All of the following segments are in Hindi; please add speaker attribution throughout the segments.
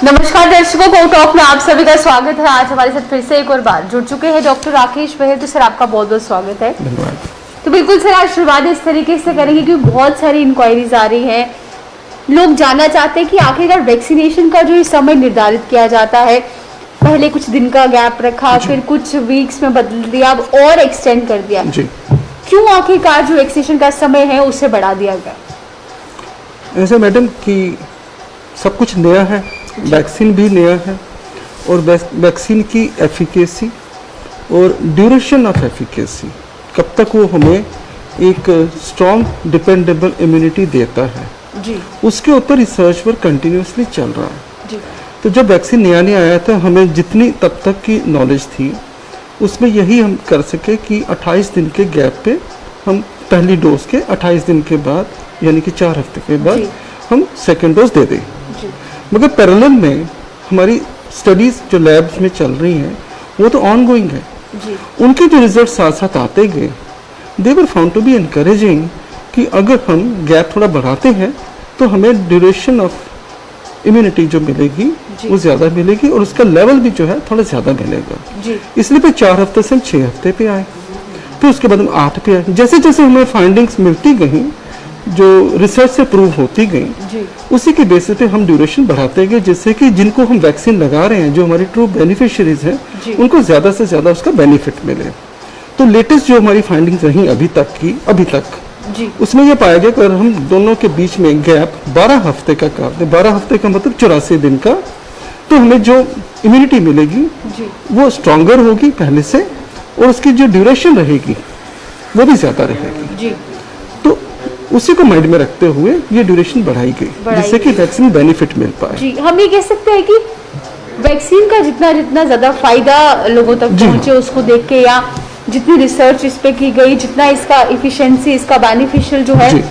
Speaker 1: नमस्कार दर्शकों, को टॉक में आप सभी का स्वागत है। आज हमारे साथ फिर से एक और बार जुड़ चुके हैं डॉक्टर राकेश बहेल। तो सर आपका बहुत बहुत स्वागत है।
Speaker 2: धन्यवाद।
Speaker 1: तो बिल्कुल सर, आज शुरुआत इस तरीके से करेंगे क्योंकि बहुत सारी इंक्वायरीज आ रही हैं। लोग जानना चाहते हैं कि आखिरकार वैक्सीनेशन का जो समय निर्धारित किया जाता है, पहले कुछ दिन का गैप रखा, फिर कुछ वीक्स में बदल दिया, अब और एक्सटेंड कर दिया जी। क्यों आखिरकार जो वैक्सीनेशन का समय है उसे बढ़ा दिया गया?
Speaker 2: ऐसा मैडम कि सब कुछ नया है, वैक्सीन भी नया है और वैक्सीन की एफिकेसी और ड्यूरेशन ऑफ एफिकेसी कब तक वो हमें एक स्ट्रॉन्ग डिपेंडेबल इम्यूनिटी देता है जी, उसके ऊपर रिसर्च वर्क कंटिन्यूसली चल रहा है जी। तो जब वैक्सीन नया आया था, हमें जितनी तब तक की नॉलेज थी उसमें यही हम कर सके कि 28 दिन के गैप पे हम पहली डोज के 28 दिन के बाद यानी कि 4 हफ्ते के बाद हम सेकेंड डोज दे दें। मगर पैरेलल में हमारी स्टडीज जो लैब्स में चल रही हैं वो तो ऑन गोइंग है जी। उनके जो रिजल्ट साथ साथ आते गए, they were found to be encouraging कि अगर हम गैप थोड़ा बढ़ाते हैं तो हमें ड्यूरेशन ऑफ इम्यूनिटी जो मिलेगी वो ज़्यादा मिलेगी और उसका लेवल भी जो है थोड़ा ज़्यादा मिलेगा जी। इसलिए फिर 4 हफ्ते से हम 6 हफ्ते पे आए, फिर उसके बाद हम 8 पे आए। जैसे जैसे हमें फाइंडिंग्स मिलती गई, जो रिसर्च से प्रूव होती गई, उसी के बेसिस पे हम ड्यूरेशन बढ़ाते गए, जिससे कि जिनको हम वैक्सीन लगा रहे हैं, जो हमारी ट्रू बेनिफिशियरीज हैं, उनको ज़्यादा से ज़्यादा उसका बेनिफिट मिले। तो लेटेस्ट जो हमारी फाइंडिंग्स रही अभी तक जी, उसमें यह पाया गया कि अगर हम दोनों के बीच में गैप 12 हफ्ते का कर दें, 12 हफ्ते का मतलब 84 दिन का, तो हमें जो इम्यूनिटी मिलेगी वो स्ट्रॉन्गर होगी पहले से और उसकी जो ड्यूरेशन रहेगी वो भी ज़्यादा रहेगी जी। तो उसी को माइंड में रखते हुए ये ड्यूरेशन बढ़ाई गई जिससे कि वैक्सीन बेनिफिट मिल पाए जी।
Speaker 1: हम ये कह सकते हैं कि वैक्सीन का जितना ज्यादा फायदा लोगों तक पहुंचे उसको देख के, या जितनी रिसर्च इस पे की गई, जितना इसका इफिशिएंसी, इसका बेनिफिशियल जो है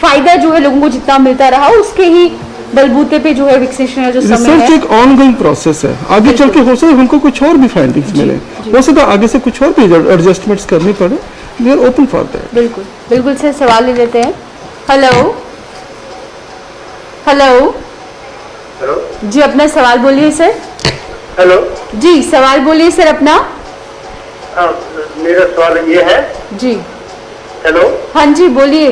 Speaker 1: फायदा जो है लोगों को जितना मिलता रहा, उसके ही बलबूते पे जो है वैक्सीनेशन जो समय है,
Speaker 2: रिसर्च एक ऑनगोइंग प्रोसेस है। आगे चल के हो सकता है हमको कुछ और भी फाइंडिंग्स मिले, हो सकता है आगे से कुछ और भी एडजस्टमेंट्स करनी पड़े। We are open for that.
Speaker 1: बिल्कुल बिल्कुल सर, सवाल ले लेते हैं। हेलो हेलो
Speaker 3: हेलो
Speaker 1: जी, अपना सवाल बोलिए सर।
Speaker 3: हेलो
Speaker 1: जी, सवाल बोलिए सर अपना।
Speaker 3: मेरा सवाल ये है
Speaker 1: जी।
Speaker 3: हेलो
Speaker 1: हाँ जी, बोलिए।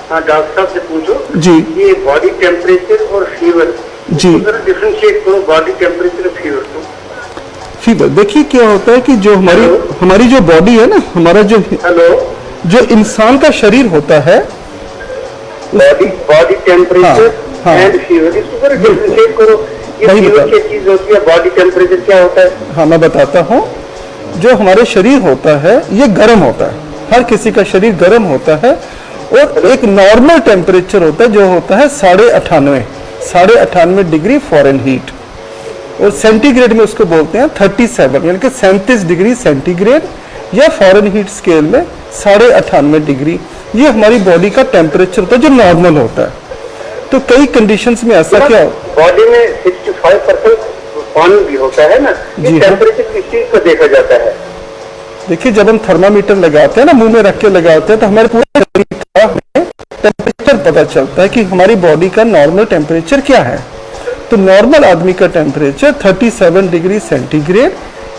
Speaker 3: हाँ, डॉक्टर साहब से पूछो
Speaker 2: जी।
Speaker 3: ये बॉडी टेम्परेचर और फीवर
Speaker 2: जी,
Speaker 3: डिफरेंशिएट करो, बॉडी टेम्परेचर और फीवर को।
Speaker 2: फीवर देखिए क्या होता है कि जो हमारी जो बॉडी है ना, हमारा जो इंसान का शरीर होता है,
Speaker 3: बॉडी टेम्परेचर एंड फीवर, इसको डिफरेंशिएट करो। ये फीवर क्या चीज होती है, बॉडी टेम्परेचर क्या होता है?
Speaker 2: हाँ, मैं बताता हूँ। जो हमारे शरीर होता है ये गर्म होता है, हर किसी का शरीर गर्म होता है और एक नॉर्मल टेम्परेचर होता है जो होता है 98.5 डिग्री फ़ारेनहीट, और सेंटीग्रेड में उसको बोलते हैं 37 यानी कि 37 डिग्री सेंटीग्रेड, या फ़ारेनहीट स्केल में 98.5 डिग्री। ये हमारी बॉडी का टेम्परेचर होता है जो नॉर्मल होता है। तो कई कंडीशंस में ऐसा क्या
Speaker 3: बॉडी में 65% पानी भी होता है ना, ये टेम्परेचर किस चीज को देखा जाता है?
Speaker 2: देखिए, जब हम थर्मामीटर लगाते हैं ना, मुंह में रख के लगाते हैं, तो हमारे पूरे शरीर का टेम्परेचर पता चलता है कि हमारी बॉडी का नॉर्मल टेम्परेचर क्या है। तो नॉर्मल आदमी का टेम्परेचर 37 डिग्री सेंटीग्रेड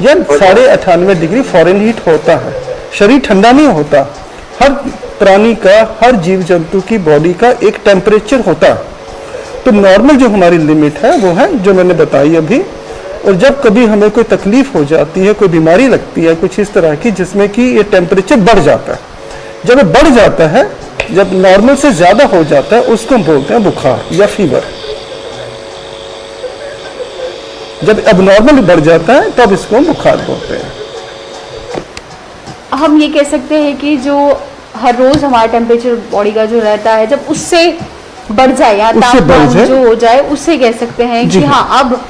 Speaker 2: या 98.5 डिग्री फ़ारेनहीट होता है। शरीर ठंडा नहीं होता, हर प्राणी का, हर जीव जंतु की बॉडी का एक टेम्परेचर होता है। तो नॉर्मल जो हमारी लिमिट है वो है जो मैंने बताई अभी। और जब कभी हमें कोई तकलीफ हो जाती है, कोई बीमारी लगती है कुछ इस तरह की जिसमें कि ये टेम्परेचर बढ़ जाता है, जब ये बढ़ जाता है, जब नॉर्मल से ज्यादा हो जाता है, उसको हम बोलते हैं बुखार या फीवर। जब अब नॉर्मल बढ़ जाता है तब इसको हम बुखार बोलते हैं।
Speaker 1: हम ये कह सकते हैं कि जो हर रोज हमारा टेम्परेचर बॉडी का जो रहता है, जब उससे बढ़ जाए या तापमान जो हो जाए, उससे कह सकते हैं कि हाँ, अब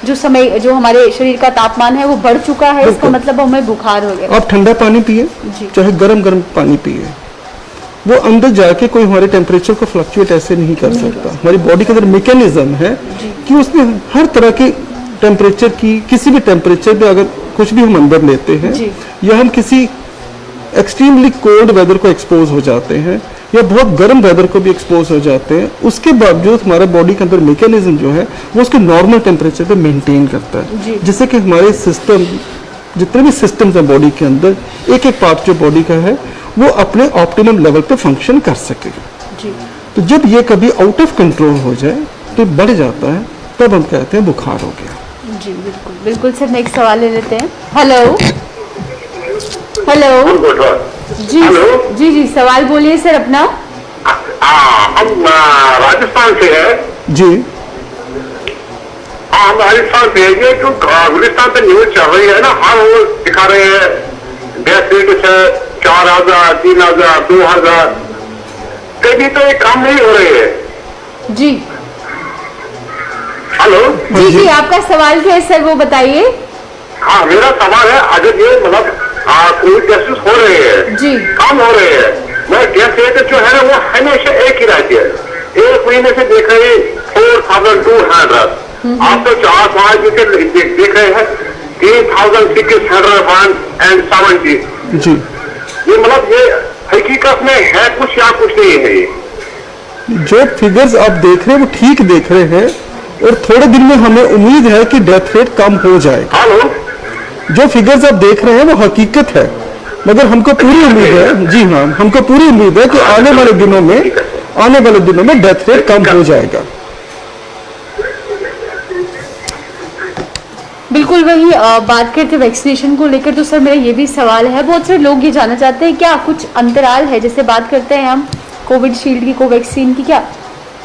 Speaker 1: जो समय जो हमारे शरीर का तापमान है वो बढ़ चुका है, इसका मतलब हमें बुखार हो गया।
Speaker 2: आप ठंडा पानी पिए, चाहे गर्म पानी पिए, वो अंदर जाके कोई हमारे टेम्परेचर को फ्लक्चुएट ऐसे नहीं कर सकता। हमारी बॉडी के अंदर मैकेनिज्म है कि उसमें हर तरह के टेम्परेचर की, किसी भी टेम्परेचर पे अगर कुछ भी हम अंदर लेते हैं या हम किसी एक्सट्रीमली कोल्ड वेदर को एक्सपोज हो जाते हैं, या बहुत गर्म वेदर को भी एक्सपोज हो जाते हैं, उसके बावजूद हमारे बॉडी के अंदर मैकेनिज्म जो है वो उसके नॉर्मल टेम्परेचर पे मेंटेन करता
Speaker 1: जी।
Speaker 2: है, जिससे कि हमारे सिस्टम, जितने भी सिस्टम्स हैं बॉडी के अंदर, एक एक पार्ट जो बॉडी का है वो अपने ऑप्टिमम लेवल पे फंक्शन कर सके।
Speaker 1: जी
Speaker 2: तो जब ये कभी आउट ऑफ कंट्रोल हो जाए तो बढ़ जाता है, तब हम कहते हैं बुखार हो गया।
Speaker 1: जी बिल्कुल बिल्कुल सर, नेक्स्ट सवाल ले लेते हैं। हेलो हेलो जी जी जी सवाल बोलिए सर अपना।
Speaker 3: हम राजस्थान से है।
Speaker 2: जी
Speaker 3: हाँ, हम राजस्थान से है। ये जो गुलिस्तान पे न्यूज चल रही है ना, हर वो दिखा रहे हैं डेथ रेट है 4000, 3000, 2000, कभी तो ये काम नहीं हो रही है।
Speaker 1: जी
Speaker 3: हेलो
Speaker 1: जी जी आपका सवाल क्या है सर, वो बताइए।
Speaker 3: हाँ, मेरा सवाल है, अगर ये मतलब कोविड केसेस हो रहे हैं,
Speaker 1: जी
Speaker 3: कम हो रहे हैं, मैं डेथ रेट जो है ना वो हमेशा एक ही रहती है। एक महीने से देख रहे हैं 4200, आप तो 4-5 देख रहे हैं 3670
Speaker 2: जी
Speaker 3: ये मतलब ये हकीकत में है कुछ या कुछ नहीं है। ये
Speaker 2: जो फिगर्स आप देख रहे हैं वो ठीक देख रहे हैं, और थोड़े दिन में हमें उम्मीद है कि डेथ रेट कम हो जाएगा।
Speaker 3: हेलो,
Speaker 2: जो फिगर्स आप देख रहे हैं वो हकीकत है, मगर हमको पूरी उम्मीद है, जी हाँ, हमको पूरी उम्मीद है कि आने वाले दिनों में डेथ रेट कम हो जाएगा।
Speaker 1: बिल्कुल वही बात करते वैक्सीनेशन को लेकर, तो सर मेरा ये भी सवाल है, बहुत सारे लोग ये जानना चाहते हैं क्या कुछ अंतराल है, जैसे बात करते हैं हम कोविशील्ड की, कोवैक्सीन की, क्या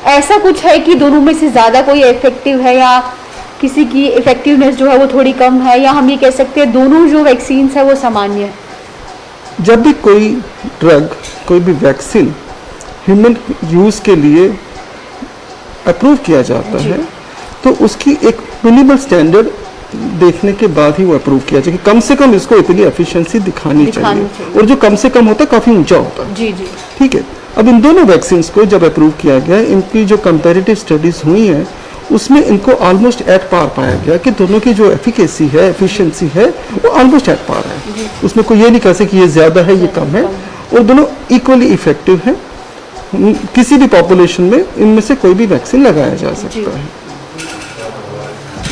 Speaker 1: ऐसा कुछ है कि दोनों में से ज़्यादा कोई इफेक्टिव है, या किसी की इफेक्टिवनेस जो है वो थोड़ी कम है, या हम ये कह सकते हैं दोनों जो वैक्सीन है वो सामान्य है?
Speaker 2: जब भी कोई ड्रग, कोई भी वैक्सीन ह्यूमन यूज़ के लिए अप्रूव किया जाता है, तो उसकी एक मिनिमल स्टैंडर्ड देखने के बाद ही वो अप्रूव किया जाए कि कम से कम इसको इतनी एफिशिएंसी दिखानी चाहिए, और जो कम से कम होता है काफ़ी ऊंचा होता है।
Speaker 1: जी जी
Speaker 2: ठीक है। अब इन दोनों वैक्सीन को जब अप्रूव किया गया, इनकी जो कंपैरेटिव स्टडीज हुई हैं उसमें इनको ऑलमोस्ट एट पार पाया गया कि दोनों की जो एफिकेसी है, एफिशिएंसी है, वो ऑलमोस्ट एट पार है। उसमें कोई ये नहीं कह सकते कि ये ज़्यादा है, ये कम है, और दोनों इक्वली इफेक्टिव हैं। किसी भी पॉपुलेशन में इनमें से कोई भी वैक्सीन लगाया जा सकता है,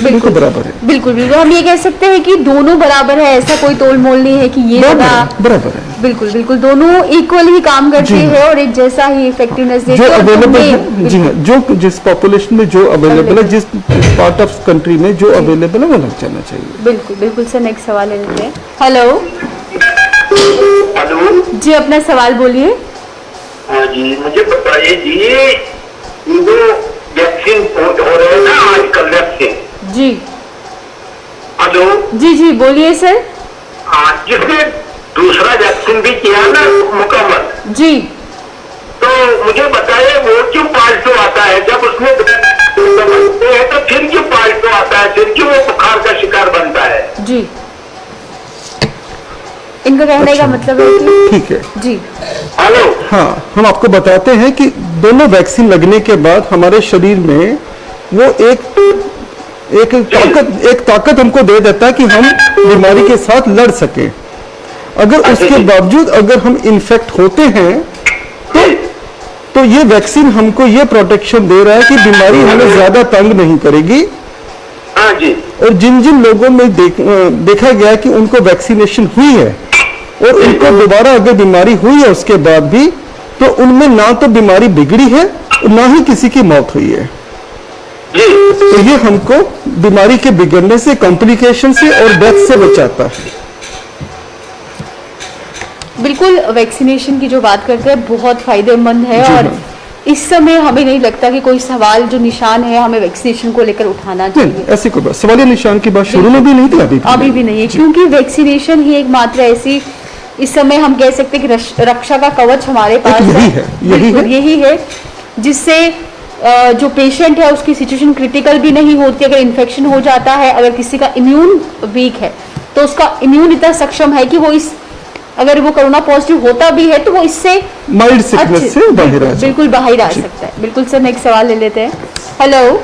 Speaker 2: बिल्कुल बराबर है।
Speaker 1: बिल्कुल बिल्कुल, हम ये कह सकते हैं कि दोनों बराबर है, ऐसा कोई तोल मोल नहीं है कि ये
Speaker 2: बराबर है।
Speaker 1: बिल्कुल बिल्कुल, दोनों इक्वल ही काम करते हैं और एक जैसा ही इफेक्टिवनेस देते
Speaker 2: जो
Speaker 1: हैं।
Speaker 2: अवेलेबल है, जी हाँ, जो जिस पॉपुलेशन में जो अवेलेबल है, जिस पार्ट ऑफ कंट्री में जो अवेलेबल है वो लग जाना चाहिए।
Speaker 1: बिल्कुल बिल्कुल सर, नेक्स्ट सवाल ले लेते हैं। हेलो
Speaker 3: हेलो
Speaker 1: जी, अपना सवाल बोलिए।
Speaker 3: हाँ जी, मुझे बताइए जी, ये जो वैक्सीन हो रहे हैं ना आजकल वैक्सीन,
Speaker 1: जी
Speaker 3: हेलो
Speaker 1: जी जी बोलिए सर।
Speaker 3: हाँ, जिसने दूसरा वैक्सीन भी किया ना मुकम्मल,
Speaker 1: जी
Speaker 3: तो मुझे बताइए वो क्यों पॉजिटिव आता है? जब उसने समझते हैं तो फिर क्यों पॉजिटिव आता है? फिर क्यों वो बुखार का शिकार बनता है?
Speaker 1: जी, इनका कहने का मतलब है कि
Speaker 2: ठीक है
Speaker 1: जी।
Speaker 3: हेलो,
Speaker 2: हाँ, हम आपको बताते हैं कि दोनों वैक्सीन लगने के बाद हमारे शरीर में वो एक ताकत हमको दे देता है कि हम बीमारी के साथ लड़ सके। अगर उसके बावजूद अगर हम इन्फेक्ट होते हैं तो ये वैक्सीन हमको ये प्रोटेक्शन दे रहा है कि बीमारी हमें ज्यादा तंग नहीं करेगी।
Speaker 3: हाँ जी,
Speaker 2: और जिन जिन लोगों में देखा गया कि उनको वैक्सीनेशन हुई है और उनको दोबारा अगर बीमारी हुई है उसके बाद भी, तो उनमें ना तो बीमारी बिगड़ी है और ना ही किसी की मौत हुई है। तो ये हमको बीमारी के बिगड़ने से, कॉम्प्लिकेशन से और डेथ से बचाता है।
Speaker 1: बिल्कुल, वैक्सीनेशन की जो बात करते हैं बहुत फायदेमंद है, और इस समय हमें नहीं लगता कि कोई सवाल जो निशान है हमें वैक्सीनेशन को लेकर उठाना चाहिए।
Speaker 2: ऐसी कोई बात, सवालिया निशान की बात शुरू में भी नहीं थी,
Speaker 1: अभी भी नहीं है, क्योंकि वैक्सीनेशन ही एकमात्र ऐसी इस समय हम कह सकते हैं कि रक्षा का कवच हमारे पास यही है जिससे जो पेशेंट है उसकी सिचुएशन क्रिटिकल भी नहीं होती। अगर इन्फेक्शन हो जाता है, अगर किसी का इम्यून वीक है तो उसका इम्यून इतना सक्षम है कि वो अगर वो कोरोना पॉजिटिव होता भी है तो वो इससे
Speaker 2: माइल्ड सिकनेस से बाहर आ
Speaker 1: बिल्कुल बाहर आ सकता है। बिल्कुल सर, नेक्स्ट सवाल ले लेते हैं। हेलो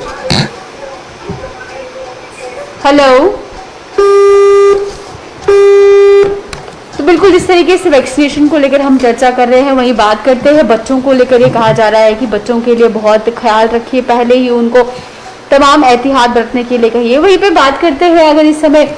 Speaker 1: हेलो, तो बिल्कुल जिस तरीके से वैक्सीनेशन को लेकर हम चर्चा कर रहे हैं वही बात करते हैं बच्चों को लेकर। ये कहा जा रहा है कि बच्चों के लिए बहुत ख्याल रखिए, पहले ही उनको तमाम एहतियात बरतने के लिए कहिए। वहीं पे बात करते हैं अगर इस समय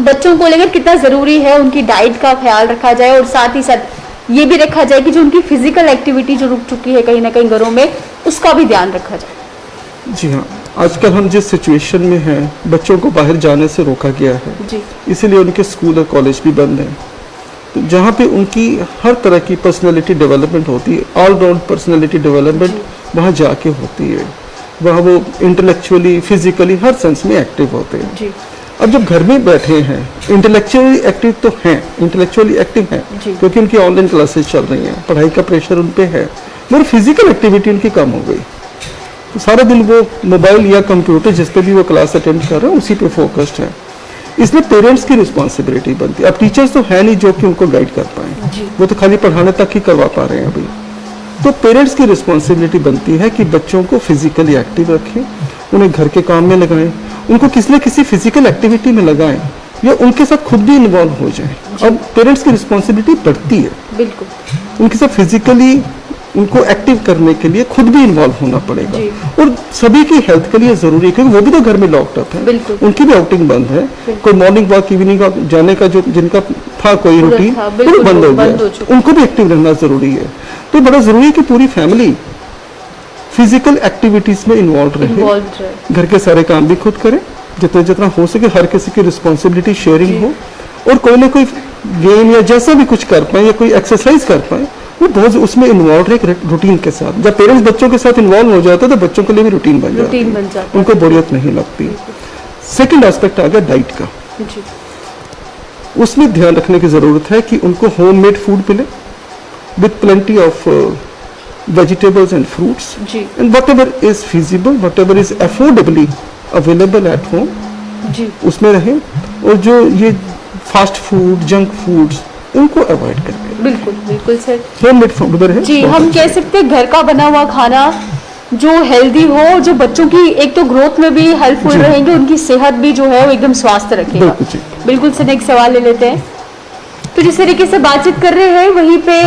Speaker 1: बच्चों को लेकर कितना ज़रूरी है उनकी डाइट का ख्याल रखा जाए और साथ ही साथ ये भी रखा जाए कि जो उनकी फिजिकल एक्टिविटी जो रुक चुकी है कहीं ना कहीं घरों में, उसका भी ध्यान रखा जाए।
Speaker 2: जी हाँ, आजकल हम जिस सिचुएशन में हैं, बच्चों को बाहर जाने से रोका गया है,
Speaker 1: जी
Speaker 2: इसीलिए उनके स्कूल और कॉलेज भी बंद हैं। तो जहाँ पे उनकी हर तरह की पर्सनैलिटी डेवलपमेंट होती है, ऑल राउंड पर्सनैलिटी डेवलपमेंट वहाँ जाके होती है, वहाँ वो इंटेलेक्चुअली फिजिकली हर सेंस में एक्टिव होते हैं।
Speaker 1: जी
Speaker 2: अब जब घर में बैठे हैं, इंटेलेक्चुअली एक्टिव तो हैं, इंटेलेक्चुअली एक्टिव हैं
Speaker 1: जी।
Speaker 2: क्योंकि उनकी ऑनलाइन क्लासेस चल रही हैं, पढ़ाई का प्रेशर उन पे है, मगर फिजिकल एक्टिविटी उनकी कम हो गई। तो सारा दिन वो मोबाइल या कंप्यूटर जिस पे भी वो क्लास अटेंड कर रहे हैं उसी पे फोकस्ड है। इसलिए पेरेंट्स की रिस्पॉन्सिबिलिटी बनती है। अब टीचर्स तो है नहीं जो कि उनको गाइड कर पाए,
Speaker 1: जी।
Speaker 2: वो तो खाली पढ़ाने तक ही करवा पा रहे हैं अभी। तो पेरेंट्स की रिस्पॉन्सिबिलिटी बनती है कि बच्चों को फिजिकली एक्टिव रखें, उन्हें घर के काम में लगाएं, उनको किसी न किसी फिजिकल एक्टिविटी में लगाएं या उनके साथ खुद भी इन्वॉल्व हो जाएं। अब पेरेंट्स की रिस्पॉन्सिबिलिटी बढ़ती है,
Speaker 1: बिल्कुल
Speaker 2: उनके साथ फिजिकली उनको एक्टिव करने के लिए खुद भी इन्वॉल्व होना पड़ेगा।
Speaker 1: जी।
Speaker 2: और सभी की हेल्थ के लिए जरूरी है क्योंकि वो भी तो घर में लॉक्ड अप है,
Speaker 1: बिल्कुल।
Speaker 2: उनकी भी आउटिंग बंद है। कोई मॉर्निंग वॉक इवनिंग वॉक जाने का जो जिनका था कोई
Speaker 1: पूरा
Speaker 2: रूटीन
Speaker 1: था,
Speaker 2: वो
Speaker 1: बिल्कुल
Speaker 2: बंद हो
Speaker 1: बंद हो
Speaker 2: गया,
Speaker 1: चुका।
Speaker 2: उनको भी एक्टिव रहना जरूरी है। तो बड़ा जरूरी है कि पूरी फैमिली फिजिकल एक्टिविटीज में इन्वॉल्व रहे,
Speaker 1: इन्वॉल्व रहे।
Speaker 2: घर के सारे काम भी खुद करें, जितना जितना हो सके हर किसी की रिस्पॉन्सिबिलिटी शेयरिंग हो, और कोई ना कोई गेम या जैसा भी कुछ कर पाए या कोई एक्सरसाइज कर पाए, वो बहुत उसमें इन्वॉल्व रहे रूटीन के साथ। जब पेरेंट्स बच्चों के साथ इन्वॉल्व हो जाते हैं तो बच्चों के लिए भी रूटीन बन जाती
Speaker 1: रूटीन
Speaker 2: है,
Speaker 1: बन जाता है।
Speaker 2: उनको बोरियत नहीं लगती। सेकंड एस्पेक्ट आ गया डाइट का।
Speaker 1: जी
Speaker 2: उसमें ध्यान रखने की ज़रूरत है कि उनको होममेड फूड मिले with plenty of vegetables and fruits,
Speaker 1: जी
Speaker 2: and whatever is feasible, whatever is affordably available at home,
Speaker 1: जी
Speaker 2: उसमें रहें। और जो ये फास्ट फूड जंक फूड्स उनको अवॉइड करें।
Speaker 1: बिल्कुल बिल्कुल सर।
Speaker 2: होममेड फूड में रहें।
Speaker 1: जी
Speaker 2: बहुत
Speaker 1: हम
Speaker 2: अच्छा।
Speaker 1: कह सकते हैं घर का बना हुआ खाना जो हेल्दी हो, जो बच्चों की एक तो ग्रोथ में भी हेल्पफुल
Speaker 2: जी।
Speaker 1: रहेंगे, उनकी सेहत भी जो है वो एकदम स्वस्थ रखेगा।
Speaker 2: बिल्कुल जी।
Speaker 1: बिल्कुल सर, एक सवाल ले लेते हैं। तो जिस तरीके से बातचीत कर रहे हैं वहीं पे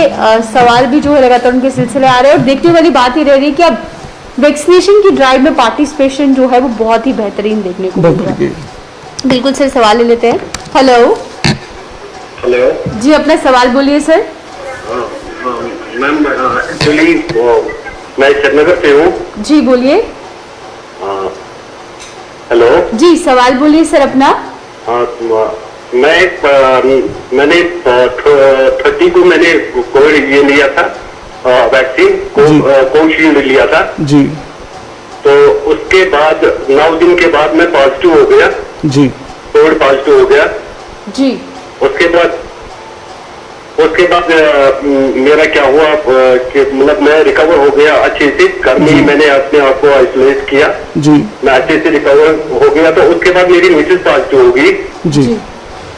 Speaker 1: सवाल भी जो है लगातार उनके सिलसिले आ रहे हैं और देखने वाली बात ही रह रही है कि अब वैक्सीनेशन की ड्राइव में पार्टिसिपेशन जो है वो बहुत ही बेहतरीन देखने को मिल
Speaker 2: बहुत
Speaker 1: रहा है।
Speaker 2: बढ़िया।
Speaker 1: बिल्कुल सर, सवाल ले लेते हैं। हेलो
Speaker 3: हेलो
Speaker 1: जी, अपना सवाल बोलिए सर।
Speaker 3: मैम, एक्चुअली मैं श्रीनगर से हूँ।
Speaker 1: जी बोलिए।
Speaker 3: हेलो
Speaker 1: जी सवाल बोलिए सर अपना।
Speaker 3: मैंने 30 को मैंने कोविड ये लिया था, वैक्सीन
Speaker 2: जी।
Speaker 3: कोविशील्ड लिया था।
Speaker 2: जी
Speaker 3: तो उसके बाद 9 दिन के बाद मैं पॉजिटिव हो गया,
Speaker 2: जी
Speaker 3: कोविड पॉजिटिव हो गया।
Speaker 1: जी
Speaker 3: उसके बाद मेरा क्या हुआ कि मतलब मैं रिकवर हो गया अच्छे से। घर में ही मैंने अपने आप को आइसोलेट किया,
Speaker 2: जी
Speaker 3: मैं अच्छे से रिकवर हो गया। तो उसके बाद मेरी मिसेज पॉजिटिव हो गई,
Speaker 2: जी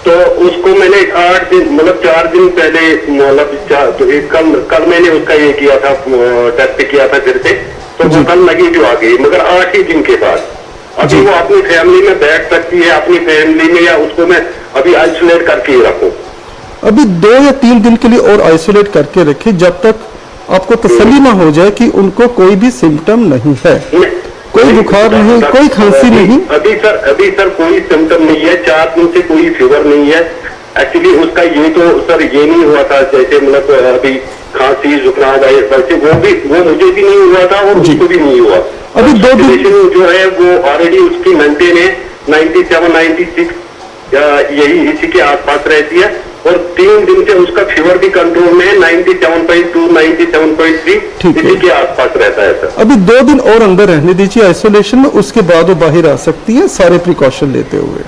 Speaker 3: तो उसको मैंने 8 दिन मतलब 4 दिन पहले मतलब कल मैंने उसका ये किया था, टेस्ट किया था फिर से, तो
Speaker 2: जी।
Speaker 3: वो कल नेगेटिव आ गई, मगर 8 ही दिन के बाद। अभी
Speaker 2: जी।
Speaker 3: वो अपनी फैमिली में बैठ सकती है, अपनी फैमिली में, या उसको मैं अभी आइसोलेट करके ही रखूं?
Speaker 2: अभी 2 या 3 दिन के लिए और आइसोलेट करके रखें जब तक आपको तसल्ली ना हो जाए कि उनको कोई भी सिम्टम नहीं है, कोई बुखार नहीं, कोई खांसी नहीं।
Speaker 3: अभी सर कोई सिम्टम नहीं है, 4 दिन से कोई फीवर नहीं है। एक्चुअली उसका ये तो सर ये नहीं हुआ था जैसे मतलब अभी खांसी जुकाम वैसे वो मुझे भी नहीं हुआ था और
Speaker 2: जी।
Speaker 3: उसको भी नहीं हुआ।
Speaker 2: अभी 2 दिन
Speaker 3: Saturation जो है वो ऑलरेडी उसकी मेंटेन है 97, 96 यही इसी के आसपास रहती है। और 3 दिन से उसका फीवर भी कंट्रोल में है, 97.2, 97.3
Speaker 2: ठीक है।
Speaker 3: इसी के आसपास रहता है सर।
Speaker 2: अभी 2 दिन और अंदर रहने दीजिए आइसोलेशन में, उसके बाद वो बाहर आ सकती है सारे प्रिकॉशन लेते हुए।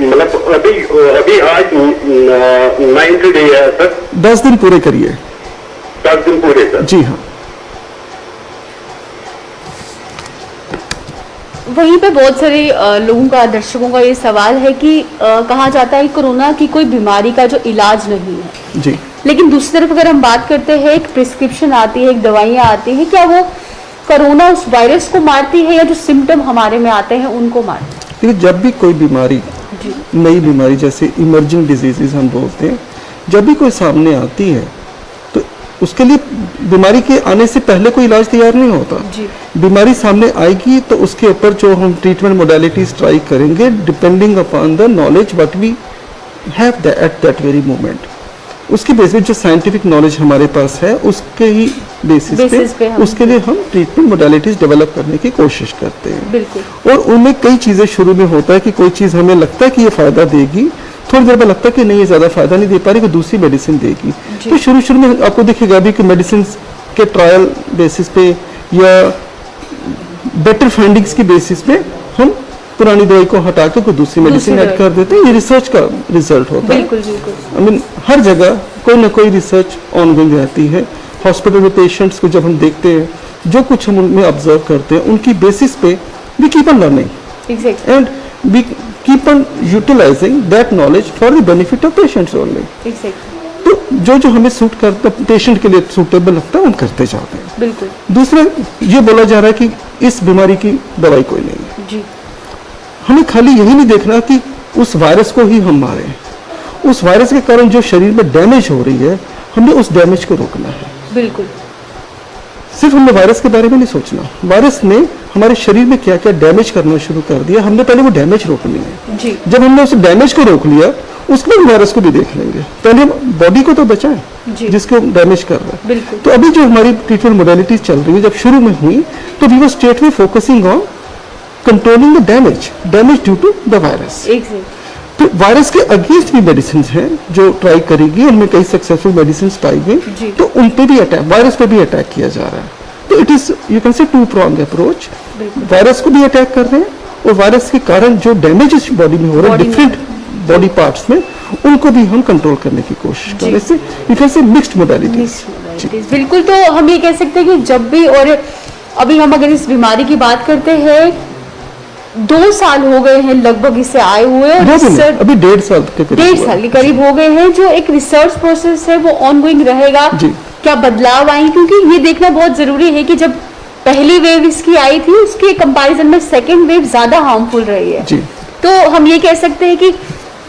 Speaker 3: मतलब अभी आज 9th डे है सर।
Speaker 2: 10 दिन पूरे करिए।
Speaker 3: 10 दिन पूरे सर।
Speaker 2: जी हाँ।
Speaker 1: वहीं पे बहुत सारे लोगों का, दर्शकों का ये सवाल है कि कहा जाता है कि कोरोना की कोई बीमारी का जो इलाज नहीं है,
Speaker 2: जी
Speaker 1: लेकिन दूसरी तरफ अगर हम बात करते हैं एक प्रिस्क्रिप्शन आती है, एक दवाइयाँ आती हैं, क्या वो कोरोना उस वायरस को मारती है या जो सिम्टम हमारे में आते हैं उनको मारती है?
Speaker 2: देखिए, जब भी कोई बीमारी,
Speaker 1: जी
Speaker 2: नई बीमारी जैसे इमर्जिंग डिजीजेज हम बोलते हैं, जब भी कोई सामने आती है तो उसके लिए बीमारी के आने से पहले कोई इलाज तैयार नहीं होता।
Speaker 1: जी।
Speaker 2: बीमारी सामने आएगी तो उसके ऊपर जो हम ट्रीटमेंट मोडालिटीज ट्राई करेंगे depending upon the knowledge what we have at that very moment, उसकी बेसिस जो साइंटिफिक नॉलेज हमारे पास है उसके ही बेसिस पे उसके लिए हम ट्रीटमेंट मोडालिटीज डेवलप करने की कोशिश करते हैं।
Speaker 1: बिल्कुल।
Speaker 2: और उनमें कई चीज़ें शुरू में होता है कि कोई चीज़ हमें लगता है कि ये फ़ायदा देगी, थोड़ी देर में लगता है कि नहीं ये ज़्यादा फ़ायदा नहीं दे पा रही, कोई दूसरी मेडिसिन देगी। तो शुरू में आपको दिखेगा भी कि मेडिसिन के ट्रायल बेसिस पे या बेटर फाइंडिंग्स की बेसिस पे हम पुरानी दवाई को हटा के कोई दूसरी मेडिसिन ऐड कर देते हैं। ये रिसर्च का रिजल्ट होता है।
Speaker 1: बिल्कुल बिल्कुल।
Speaker 2: आई मीन हर जगह कोई ना कोई रिसर्च ऑनगोइंग रहती है। हॉस्पिटल में पेशेंट्स को जब हम देखते हैं, जो कुछ हम उनमें ऑब्जर्व करते हैं, उनकी बेसिस पे we keep on learning
Speaker 1: exactly
Speaker 2: and we keep on utilising that knowledge for the benefit of patients only.
Speaker 1: Exactly.
Speaker 2: तो जो हमें सूट करता पेशेंट के लिए सूटेबल लगता है हम करते जाते हैं।
Speaker 1: बिल्कुल।
Speaker 2: दूसरा ये बोला जा रहा है कि इस बीमारी की दवाई कोई नहीं है।
Speaker 1: जी।
Speaker 2: हमें खाली यही नहीं देखना कि उस वायरस को ही हम मारें, उस वायरस के कारण जो शरीर में डैमेज हो रही है हमने उस डैमेज को रोकना है।
Speaker 1: बिल्कुल।
Speaker 2: सिर्फ हमने वायरस के बारे में नहीं सोचना, वायरस ने हमारे शरीर में क्या क्या डैमेज करना शुरू कर दिया, हमने पहले वो डैमेज रोकनी है।
Speaker 1: जी।
Speaker 2: जब हमने उस डैमेज को रोक लिया उसके बाद वायरस को भी देख लेंगे, पहले हम बॉडी को तो बचाएं
Speaker 1: जी।
Speaker 2: जिसको डैमेज कर रहा है।
Speaker 1: बिल्कुल।
Speaker 2: तो अभी जो हमारी ट्रीटमेंट मोडालिटीज चल रही है जब शुरू में हुई तो वी वर स्ट्रेट में focusing on controlling the damage due to the virus.
Speaker 1: Exactly.
Speaker 2: तो वायरस के अगेंस्ट भी मेडिसिन हैं जो ट्राई करेगी, उनमें कई सक्सेसफुल मेडिसिन पाई
Speaker 1: जी।
Speaker 2: गई, तो उन पे भी अटैक, वायरस पे भी अटैक किया जा रहा है। तो it is you can say two prong approach, virus को भी अटैक कर रहे हैं और वायरस के कारण जो डैमेजेस बॉडी में हो रहे हैं डिफरेंट बॉडी पार्ट्स में उनको भी हम कंट्रोल करने की कोशिश कर रहे हैं। इससे यू कैन से मिक्स्ड मोडालिटीज।
Speaker 1: बिल्कुल। तो हम ये कह सकते हैं कि जब भी, और अभी हम अगर इस बीमारी की बात करते हैं 2 साल हो गए हैं लगभग इसे आए हुए, और
Speaker 2: अभी 1.5 साल के करीब
Speaker 1: 1.5 साल के करीब हो गए हैं। जो एक रिसर्च प्रोसेस है वो ऑनगोइंग रहेगा।
Speaker 2: जी।
Speaker 1: क्या बदलाव आए, क्योंकि ये देखना बहुत जरूरी है कि जब पहली वेव इसकी आई थी उसके कंपैरिजन में सेकेंड वेव ज्यादा हार्मफुल रही है।
Speaker 2: जी।
Speaker 1: तो हम ये कह सकते हैं कि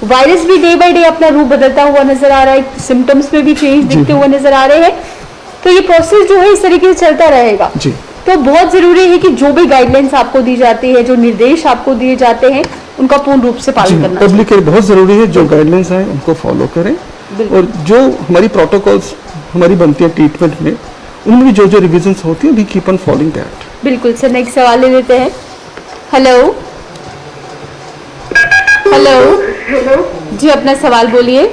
Speaker 1: वायरस भी डे बाय डे अपना रूप बदलता हुआ नजर आ रहा है, सिम्टम्स में भी चेंज दिखते हुए नजर आ रहे हैं। तो ये प्रोसेस जो है इस तरीके से चलता रहेगा।
Speaker 2: जी।
Speaker 1: तो बहुत जरूरी है कि जो भी गाइडलाइंस आपको दी जाती है, जो निर्देश आपको दिए जाते हैं, उनका पूर्ण रूप से पालन करना
Speaker 2: पब्लिक के लिए बहुत जरूरी है, जो गाइडलाइंस आए उनको फॉलो करें, और जो हमारी प्रोटोकॉल्स हमारी बनती है ट्रीटमेंट में उनमें भी जो रिविजन्स होती है we keep on following that.
Speaker 1: बिल्कुल सर। नेक्स्ट सवाल ले लेते हैं। हेलो हेलो
Speaker 4: हेलो
Speaker 1: जी, अपना सवाल बोलिए।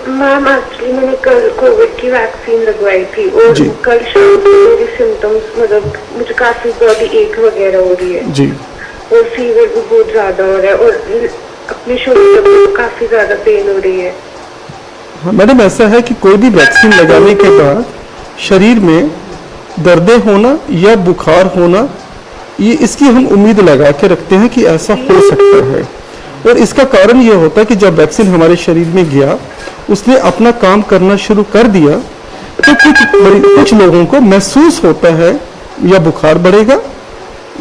Speaker 4: मैम, एक्चुअली मैंने कल कोविड की वैक्सीन लगवाई थी और
Speaker 2: जी।
Speaker 4: कल शाम को मेरे सिम्टम्स, मतलब मुझे काफी बॉडी एक वगैरह हो रही है
Speaker 2: जी।
Speaker 4: और फीवर भी बहुत ज्यादा हो रहा है और अपने शोल्डर में काफी ज्यादा पेन हो रही है।
Speaker 2: हाँ मैडम, ऐसा है कि कोई भी वैक्सीन लगाने के बाद शरीर में दर्दें होना या बुखार होना, ये इसकी हम उम्मीद लगा के रखते हैं कि ऐसा हो सकता है। और इसका कारण ये होता है कि जब वैक्सीन हमारे शरीर में गया उसने अपना काम करना शुरू कर दिया तो कुछ लोगों को महसूस होता है या बुखार बढ़ेगा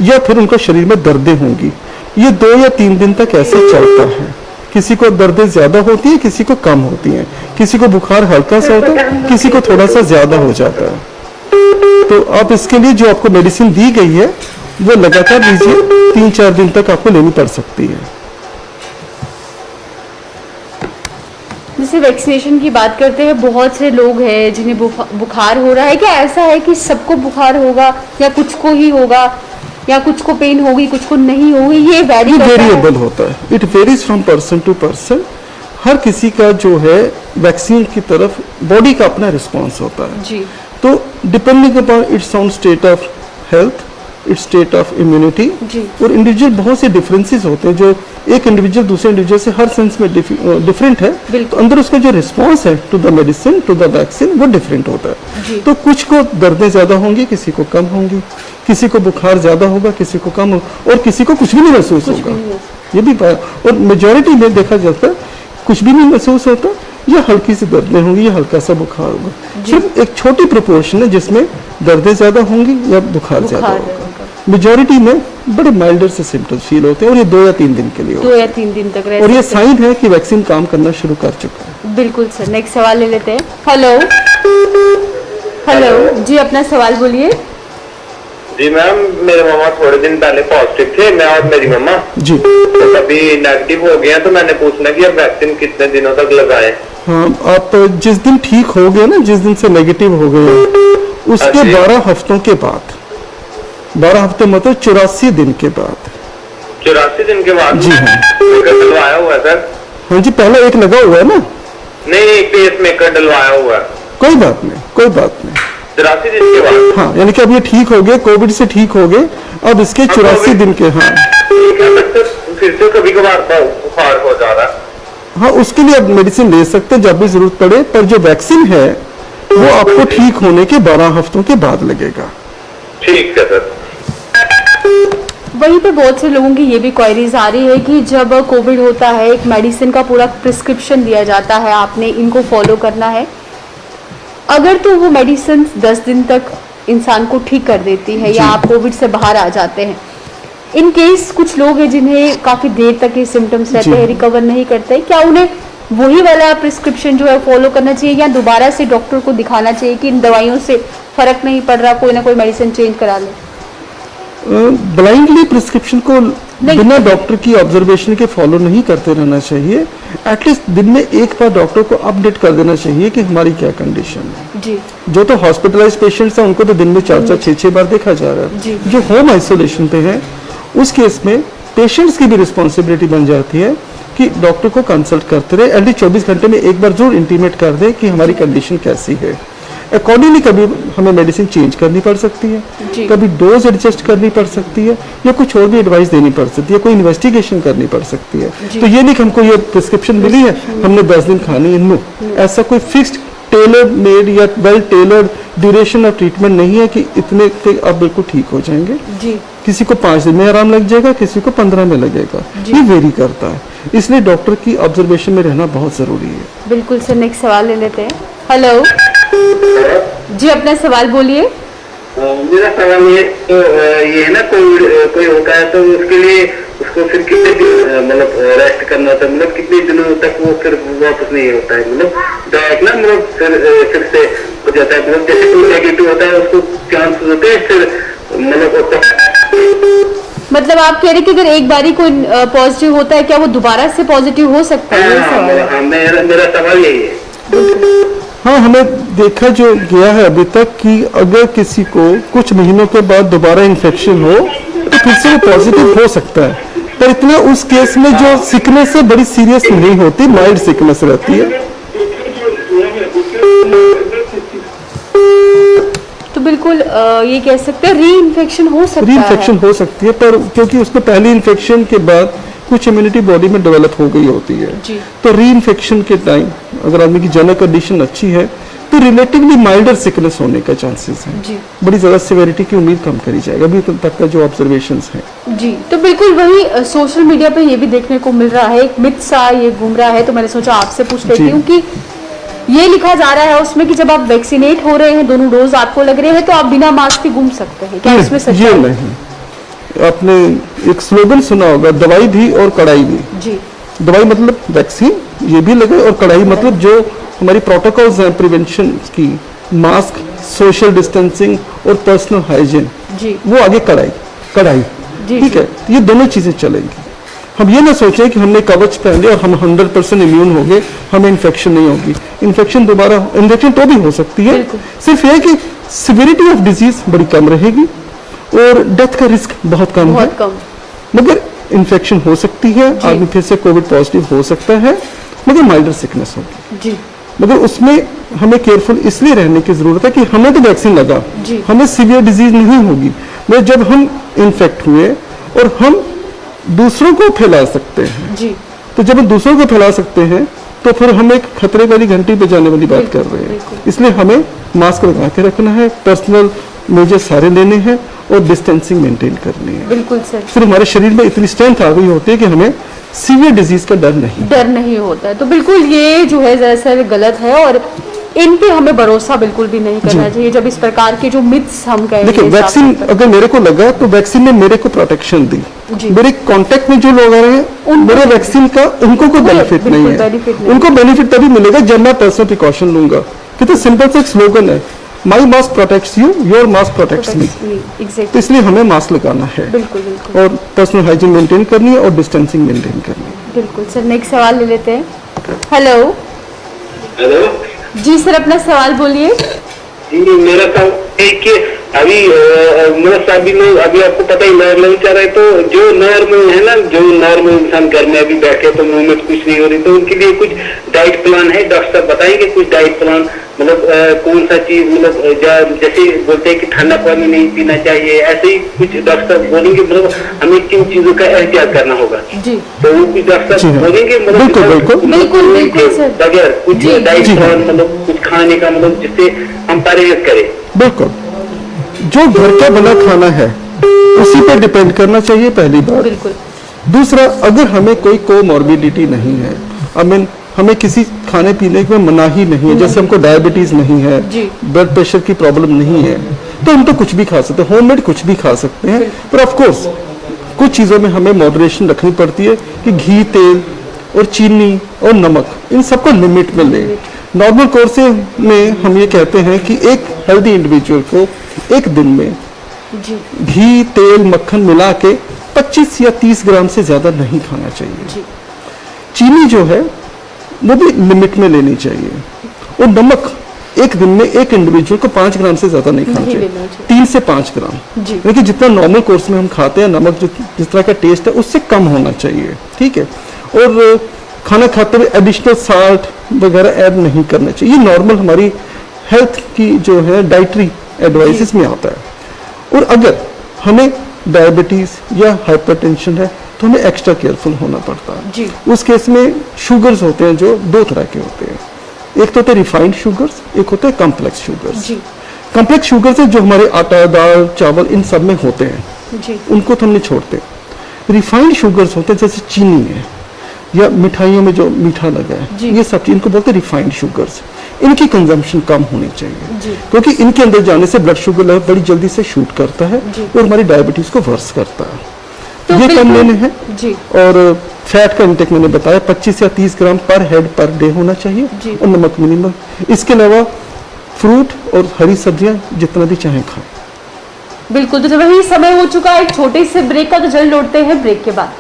Speaker 2: या फिर उनका शरीर में दर्दें होंगी। ये 2 या 3 दिन तक ऐसे चलता है। किसी को दर्दें ज्यादा होती है, किसी को कम होती हैं, किसी को बुखार हल्का सा होता है, किसी को थोड़ा सा ज्यादा हो जाता है। तो आप इसके लिए जो आपको मेडिसिन दी गई है वो लगातार लीजिए, 3-4 दिन तक आपको लेनी पड़ सकती है।
Speaker 1: जैसे वैक्सीनेशन की बात करते हैं, बहुत से लोग हैं जिन्हें बुखार हो रहा है। क्या ऐसा है कि सबको बुखार होगा या कुछ को ही होगा या कुछ को पेन होगी कुछ को नहीं होगी? ये
Speaker 2: वेरिएबल होता है, it varies from person to person. हर किसी का जो है वैक्सीन की तरफ बॉडी का अपना रिस्पॉन्स होता है
Speaker 1: जी।
Speaker 2: तो depending upon its on state of health, it's state of immunity, और इंडिविजुअल बहुत से डिफरेंसेस होते हैं। जो एक इंडिविजुअल दूसरे इंडिविजुअल से हर सेंस में डिफरेंट है, तो अंदर उसका जो रिस्पॉन्स है to the medicine, to the vaccine, वो डिफरेंट होता है। तो कुछ को दर्दें ज्यादा होंगी, किसी को कम होंगी, किसी को बुखार ज्यादा होगा, किसी को कम होगा, और किसी को कुछ भी नहीं महसूस होगा। ये भी और मेजोरिटी में देखा जाता है कुछ भी नहीं महसूस होता, या हल्की सी दर्दें होंगी या हल्का सा बुखार होगा। सिर्फ एक छोटी प्रोपोर्शन है जिसमें दर्दें ज्यादा होंगी या बुखार ज्यादा होगा। मेजोरिटी में बड़े माइल्डर से सिम्टम्स फील होते हैं और ये 2 या 3 दिन के लिए होते
Speaker 1: 2 या 3 दिन तक
Speaker 2: हैं
Speaker 1: रह
Speaker 2: और ये
Speaker 1: सकते हैं।
Speaker 2: साइन है कि वैक्सीन काम करना शुरू कर चुका है।
Speaker 1: बिल्कुल सर, नेक्स्ट सवाल ले लेते हैं। हेलो हेलो जी, अपना सवाल बोलिए।
Speaker 5: जी मैम, मेरे मामा थोड़े दिन पहले पॉजिटिव थे, मैं और मेरी मम्मा,
Speaker 2: जी
Speaker 5: तो अभी नेगेटिव हो गया, तो मैंने पूछना कि अब वैक्सीन कितने दिनों तक लगाएं?
Speaker 2: हाँ, आप जिस दिन ठीक हो गए ना, जिस दिन से नेगेटिव हो गए उसके
Speaker 5: अच्छा।
Speaker 2: 12 हफ्तों के बाद, 12 हफ्ते मतलब 84 दिन के बाद।
Speaker 5: 84 दिन के बाद?
Speaker 2: जी हाँ।
Speaker 5: मेकर डलवाया हुआ है सर?
Speaker 2: हाँ जी, पहला एक लगा हुआ है ना।
Speaker 5: नहीं, पेस मेकर डलवाया हुआ है।
Speaker 2: कोई बात नहीं, कोई बात नहीं।
Speaker 5: 84 दिन के बाद?
Speaker 2: हाँ, यानी कि अब ये ठीक हो गए, कोविड से ठीक हो गए, अब इसके 84 दिन के। हाँ
Speaker 5: ठीक है, फिर से कभी कभार बुखार हो जा रहा है।
Speaker 2: हाँ, उसके लिए आप मेडिसिन ले सकते हैं जब भी जरूरत पड़े, पर जो वैक्सीन है वो आपको ठीक होने के 12 हफ्तों के बाद लगेगा।
Speaker 5: ठीक है सर।
Speaker 1: वहीं पे बहुत से लोगों की ये भी क्वेरीज आ रही है कि जब कोविड होता है, एक मेडिसिन का पूरा प्रिस्क्रिप्शन दिया जाता है, आपने इनको फॉलो करना है, अगर तो वो मेडिसिन 10 दिन तक इंसान को ठीक कर देती है या आप कोविड से बाहर आ जाते हैं, इन केस कुछ लोग हैं जिन्हें काफ़ी देर तक ये सिम्टम्स रहते हैं, रिकवर नहीं करते, क्या उन्हें वही वाला प्रिस्क्रिप्शन जो है फॉलो करना चाहिए या दोबारा से डॉक्टर को दिखाना चाहिए कि इन दवाइयों से फर्क नहीं पड़ रहा, कोई ना कोई मेडिसिन चेंज करा ले?
Speaker 2: ब्लाइंडली प्रिस्क्रिप्शन को बिना डॉक्टर की ऑब्जर्वेशन के फॉलो नहीं करते रहना चाहिए। एटलीस्ट दिन में एक बार डॉक्टर को अपडेट कर देना चाहिए कि हमारी क्या कंडीशन है।
Speaker 1: जी।
Speaker 2: जो तो हॉस्पिटलाइज पेशेंट्स हैं उनको तो दिन में 4-4, 6-6 बार देखा जा रहा
Speaker 1: जी।
Speaker 2: है। जो होम आइसोलेशन पे है उस केस में पेशेंट्स की भी रिस्पॉन्सिबिलिटी बन जाती है कि डॉक्टर को कंसल्ट करते रहे, एटलीस्ट 24 घंटे में एक बार जरूर इंटीमेट कर दें कि हमारी कंडीशन कैसी है। अकॉर्डिंगली कभी हमें मेडिसिन चेंज करनी पड़ सकती है,
Speaker 1: जी।
Speaker 2: कभी डोज एडजस्ट करनी पड़ सकती है या कुछ और भी एडवाइस देनी पड़ सकती है, कोई इन्वेस्टिगेशन करनी पड़ सकती है। तो ये नहीं कि हमको ये प्रिस्क्रिप्शन मिली है हमने 10 दिन खानी है, नो, ऐसा कोई फिक्स्ड टेलर मेड या well tailored duration of treatment नहीं है कि इतने पे आप बिल्कुल ठीक हो जाएंगे।
Speaker 1: जी।
Speaker 2: किसी को 5 दिन में आराम लग जाएगा, किसी को 15 में लगेगा, ये वेरी करता है, इसलिए डॉक्टर की ऑब्जर्वेशन में रहना बहुत जरूरी है।
Speaker 1: बिल्कुल सर, नेक्स्ट सवाल ले लेते हैं। हेलो जी, अपना सवाल बोलिए।
Speaker 5: मेरा सवाल ये है ना, कोई होता है तो उसके लिए उसको फिर कितने दिन मतलब रेस्ट करना होता है, मतलब कितने दिनों तक वो फिर वापस नहीं होता है, मतलब डायरेक्ट ना, मतलब फिर से हो जाता है, मतलब जैसे कोई नेगेटिव होता है उसको चांसेस होते हैं फिर
Speaker 1: मतलब आप कह रहे हैं कि अगर एक बारी कोई पॉजिटिव होता है, क्या वो दोबारा से पॉजिटिव हो सकता है? ये सवाल है।
Speaker 5: मेरा सवाल यही है।
Speaker 2: हाँ, हमें देखा जो गया है अभी तक कि अगर किसी को कुछ महीनों के बाद दोबारा इन्फेक्शन हो तो फिर से वो पॉजिटिव हो सकता है, पर इतना उस केस में जो सिकनेस है बड़ी सीरियस नहीं होती, माइल्ड सिकनेस रहती है।
Speaker 1: तो बिल्कुल ये कह सकते हैं री इन्फेक्शन हो सकता
Speaker 2: री
Speaker 1: है।
Speaker 2: इन्फेक्शन हो सकती है, पर क्योंकि उसमें पहली इन्फेक्शन के बाद कुछ इम्यूनिटी बॉडी में डेवलप हो गई होती है,
Speaker 1: जी।
Speaker 2: तो री इन्फेक्शन के टाइम अगर आदमी की जनरल कंडीशन अच्छी है तो रिलेटिवली माइल्डर सिकनेस होने का चांसेस है।
Speaker 1: जी।
Speaker 2: बड़ी ज़्यादा सिवेरिटी की उम्मीद कम करी जाएगी अभी तक का जो ऑब्जर्वेशंस हैं।
Speaker 1: जी, तो बिल्कुल वही सोशल मीडिया पे ये भी देखने को मिल रहा है, एक मिथ सा ये घूम रहा है, तो मैंने सोचा आपसे पूछ लेती
Speaker 2: जी।
Speaker 1: हूँ कि ये लिखा जा रहा है उसमें कि जब आप वैक्सीनेट हो रहे हैं, दोनों डोज आपको लग रहे हैं, तो आप बिना मास्क के घूम सकते हैं, क्या इसमें सच्चाई
Speaker 2: ये
Speaker 1: है?
Speaker 2: नहीं, आपने एक स्लोगन सुना होगा, दवाई भी और कड़ाई भी।
Speaker 1: जी।
Speaker 2: दवाई मतलब वैक्सीन, ये भी लगे, और कड़ाई मतलब जो हमारी प्रोटोकॉल्स हैं प्रिवेंशन की, मास्क, सोशल डिस्टेंसिंग और पर्सनल हाइजीन,
Speaker 1: जी।
Speaker 2: वो आगे कड़ाई
Speaker 1: जी,
Speaker 2: ठीक है, ये दोनों चीजें चलेंगी। हम ये ना सोचें कि हमने कवच पहन लिया और हम 100% इम्यून हो गए, हमें इन्फेक्शन नहीं होगी। इन्फेक्शन तो भी हो सकती है,
Speaker 1: बिल्कुल।
Speaker 2: सिर्फ ये कि सिविरिटी ऑफ डिजीज बड़ी कम रहेगी और डेथ का रिस्क बहुत कम है,
Speaker 1: बहुत कम।
Speaker 2: मगर इन्फेक्शन हो सकती है, आदमी फिर से कोविड पॉजिटिव हो सकता है, मगर माइल्डर सिकनेस होगी।
Speaker 1: जी।
Speaker 2: मगर उसमें हमें केयरफुल इसलिए रहने की जरूरत है कि हमें तो वैक्सीन लगा,
Speaker 1: जी।
Speaker 2: हमें सीवियर डिजीज नहीं होगी, मगर जब हम इन्फेक्ट हुए और हम दूसरों को फैला सकते हैं,
Speaker 1: जी।
Speaker 2: तो जब हम दूसरों को फैला सकते हैं तो फिर हम एक खतरे वाली घंटी पे जाने वाली बात कर रहे हैं।
Speaker 1: बिल्कुल।
Speaker 2: इसलिए हमें मास्क लगा के रखना है, पर्सनल मेजर सारे लेने हैं और डिस्टेंसिंग मेंटेन करनी है।
Speaker 1: बिल्कुल सर,
Speaker 2: फिर हमारे शरीर में इतनी स्ट्रेंथ आ गई होती है कि हमें सीवियर डिजीज का डर नहीं।
Speaker 1: डर नहीं होता है। तो बिल्कुल ये जो है दरअसल गलत है और इन पे हमें भरोसा बिल्कुल भी नहीं करना चाहिए जब इस प्रकार के जो मिथ्स हम कहेंगे।
Speaker 2: देखिए, वैक्सीन अगर मेरे को लगा तो वैक्सीन ने मेरे को प्रोटेक्शन दी,
Speaker 1: जी।
Speaker 2: मेरे कांटेक्ट में जो लोग आ रहे हैं मेरे वैक्सीन का उनको कोई बेनिफिट नहीं है।
Speaker 1: benefit नहीं।
Speaker 2: उनको बेनिफिट तभी मिलेगा जब मैं पर्सनल प्रिकॉशन लूंगा। कितना सिंपल सा एक स्लोगन है, my mask protects you, your mask protects me. तो
Speaker 1: एग्जैक्टली,
Speaker 2: इसलिए हमें मास्क लगाना है
Speaker 1: बिल्कुल बिल्कुल
Speaker 2: और पर्सनल हाइजीन मेंटेन करनी है और डिस्टेंसिंग मेंटेन करनी है।
Speaker 1: बिल्कुल। सर नेक्स्ट सवाल ले लेते हैं। हेलो
Speaker 5: हेलो
Speaker 1: जी सर, अपना सवाल बोलिए।
Speaker 5: जी, मेरा सवाल है कि अभी मतलब अभी लोग, अभी आपको पता ही नॉर्मल चल रहा है, तो जो नॉर्मल है ना, जो नॉर्मल इंसान घर में अभी बैठे तो मुंह में कुछ नहीं हो रही, तो उनके लिए कुछ डाइट प्लान है? डॉक्टर साहब बताएंगे कुछ डाइट प्लान, मतलब कौन सा चीज, मतलब जैसे बोलते हैं कि ठंडा पानी नहीं पीना चाहिए, ऐसे ही कुछ डॉक्टर साहब बोलेंगे, मतलब हमें किन चीजों का एहतियात करना होगा?
Speaker 1: जी
Speaker 5: तो वो कुछ डॉक्टर
Speaker 2: जी
Speaker 5: साहब
Speaker 2: हाँ।
Speaker 5: बोलेंगे, मतलब
Speaker 2: बिल्कुल, बिल्कुल।
Speaker 1: बिल्कुल, बिल्कुल, सर।
Speaker 5: बगैर कुछ
Speaker 1: जी,
Speaker 5: डाइट
Speaker 2: जी हाँ।
Speaker 5: प्लान, मतलब कुछ खाने का, मतलब जिससे हम परहेज करें।
Speaker 2: बिल्कुल, जो घर का बना खाना है उसी पे डिपेंड करना चाहिए, पहली बात।
Speaker 1: बिल्कुल
Speaker 2: दूसरा, अगर हमें कोई कोमॉर्बिडिटी नहीं है, आई मीन हमें किसी खाने पीने में मनाही नहीं है, जैसे हमको डायबिटीज नहीं है,
Speaker 1: जी।
Speaker 2: ब्लड प्रेशर की प्रॉब्लम नहीं है, तो हम तो कुछ भी खा सकते हैं, होममेड कुछ भी खा सकते हैं। पर ऑफ कोर्स कुछ चीज़ों में हमें मॉडरेशन रखनी पड़ती है कि घी, तेल और चीनी और नमक, इन सबको लिमिट में लें। नॉर्मल कोर्स में हम ये कहते हैं कि एक हेल्दी इंडिविजुअल को एक दिन में
Speaker 1: जी
Speaker 2: घी, तेल, मक्खन मिला के 25 या 30 ग्राम से ज़्यादा नहीं खाना चाहिए।
Speaker 1: जी
Speaker 2: चीनी जो है वो भी लिमिट में लेनी चाहिए, और नमक एक दिन में एक इंडिविजुअल को 5 ग्राम से ज़्यादा नहीं खाना
Speaker 1: नहीं
Speaker 2: चाहिए,
Speaker 1: लेना चाहिए।
Speaker 2: 3 से 5 ग्राम।
Speaker 1: जी।
Speaker 2: लेकिन जितना नॉर्मल कोर्स में हम खाते हैं, नमक जिस तरह का टेस्ट है उससे कम होना चाहिए, ठीक है। और खाना खाते हुए एडिशनल साल्ट वगैरह ऐड नहीं करना चाहिए। ये नॉर्मल हमारी हेल्थ की जो है डाइटरी एडवाइसेस में आता है। और अगर हमें डायबिटीज या हाइपरटेंशन है तो हमें एक्स्ट्रा केयरफुल होना पड़ता है।
Speaker 1: जी।
Speaker 2: उस केस में शुगर्स होते हैं जो 2 तरह के होते हैं, एक तो होते हैं रिफाइंड शुगर्स, एक होते हैं कॉम्प्लेक्स शुगर्स।
Speaker 1: जी
Speaker 2: कॉम्प्लेक्स शुगर्स है जो हमारे आटा, दाल, चावल इन सब में होते हैं,
Speaker 1: जी
Speaker 2: उनको तो हम नहीं छोड़ते। रिफाइंड शुगर्स होते हैं जैसे चीनी है या मिठाइयों में जो मीठा लगा
Speaker 1: जी।
Speaker 2: है, ये सब चीज इनको बोलते हैं रिफाइंड शुगर्स। इनकी कंजम्पशन कम होनी चाहिए,
Speaker 1: जी।
Speaker 2: क्योंकि इनके अंदर जाने से ब्लड शुगर लेवल बड़ी जल्दी से शूट करता है
Speaker 1: जी।
Speaker 2: और हमारी डायबिटीज को वर्स करता है।
Speaker 1: तो
Speaker 2: ये कम
Speaker 1: बिल्कुल-
Speaker 2: लेने हैं।
Speaker 1: जी
Speaker 2: और फैट का इंटेक मैंने बताया 25 या 30 ग्राम पर हेड पर डे होना चाहिए,
Speaker 1: जी।
Speaker 2: और नमक मिनिमम। इसके अलावा फ्रूट और हरी सब्जियां जितना भी चाहें खाएं।
Speaker 1: बिल्कुल। तो वही समय हो चुका है एक छोटे से ब्रेक का, तो जल्द लौटते हैं ब्रेक के बाद।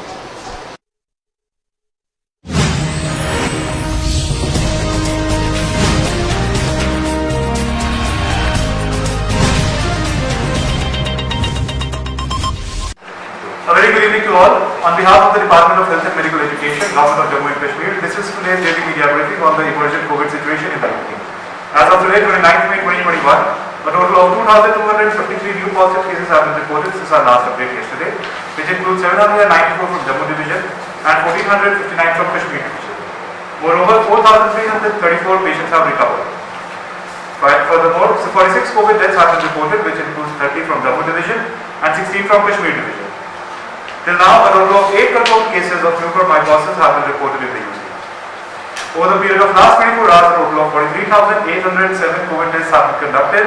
Speaker 6: A very good evening to all. On behalf of the Department of Health and Medical Education, Government of Jammu and Kashmir, this is today's daily media briefing on the emergent COVID situation in the UP. As of today, 29th May 2021, a total of 2,253 new positive cases have been reported since our last update yesterday, which includes 794 from Jammu Division and 1,459 from Kashmir Division. Moreover, 4,334 patients have recovered. Furthermore, 46 COVID deaths have been reported, which includes 30 from Jammu Division and 16 from Kashmir Division. Till now, a total of 8 confirmed cases of mucormycosis have been reported in the UP. Over the period of last 24 hours, a total of 43,807 COVID tests have been conducted,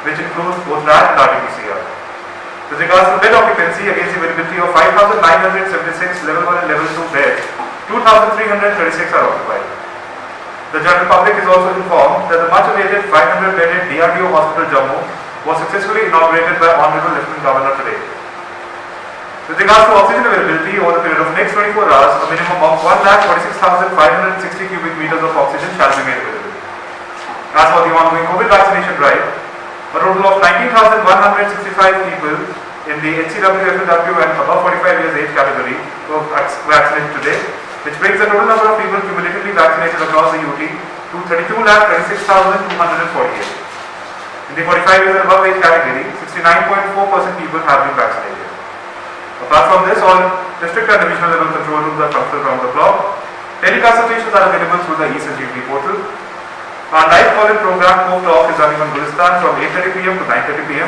Speaker 6: which includes both RAT and RT-PCR. With regards to bed occupancy, against the availability of 5,976 level 1 and level 2 beds, 2,336 are occupied. The general public is also informed that the much-awaited 500-bedded DRDO Hospital Jammu was successfully inaugurated by Honorable Lieutenant Governor today. With regards to oxygen availability, over the period of next 24 hours, a minimum of 1,46,560 cubic meters of oxygen shall be made available. As for the ongoing COVID vaccination drive, a total of 19,165 people in the HCW, FLW and above 45 years age category were vaccinated today, which brings the total number of people cumulatively vaccinated across the UT to 32,26,248. In the 45 years and above age category, 69.4% people have been vaccinated. Apart from this, all district and divisional level control rooms are functional around the clock. Teleconsultations are available through the eSanjeevani portal. Our live call-in program, Home Talk, is running on Gulistan from 8:30 p.m. to 9:30 p.m.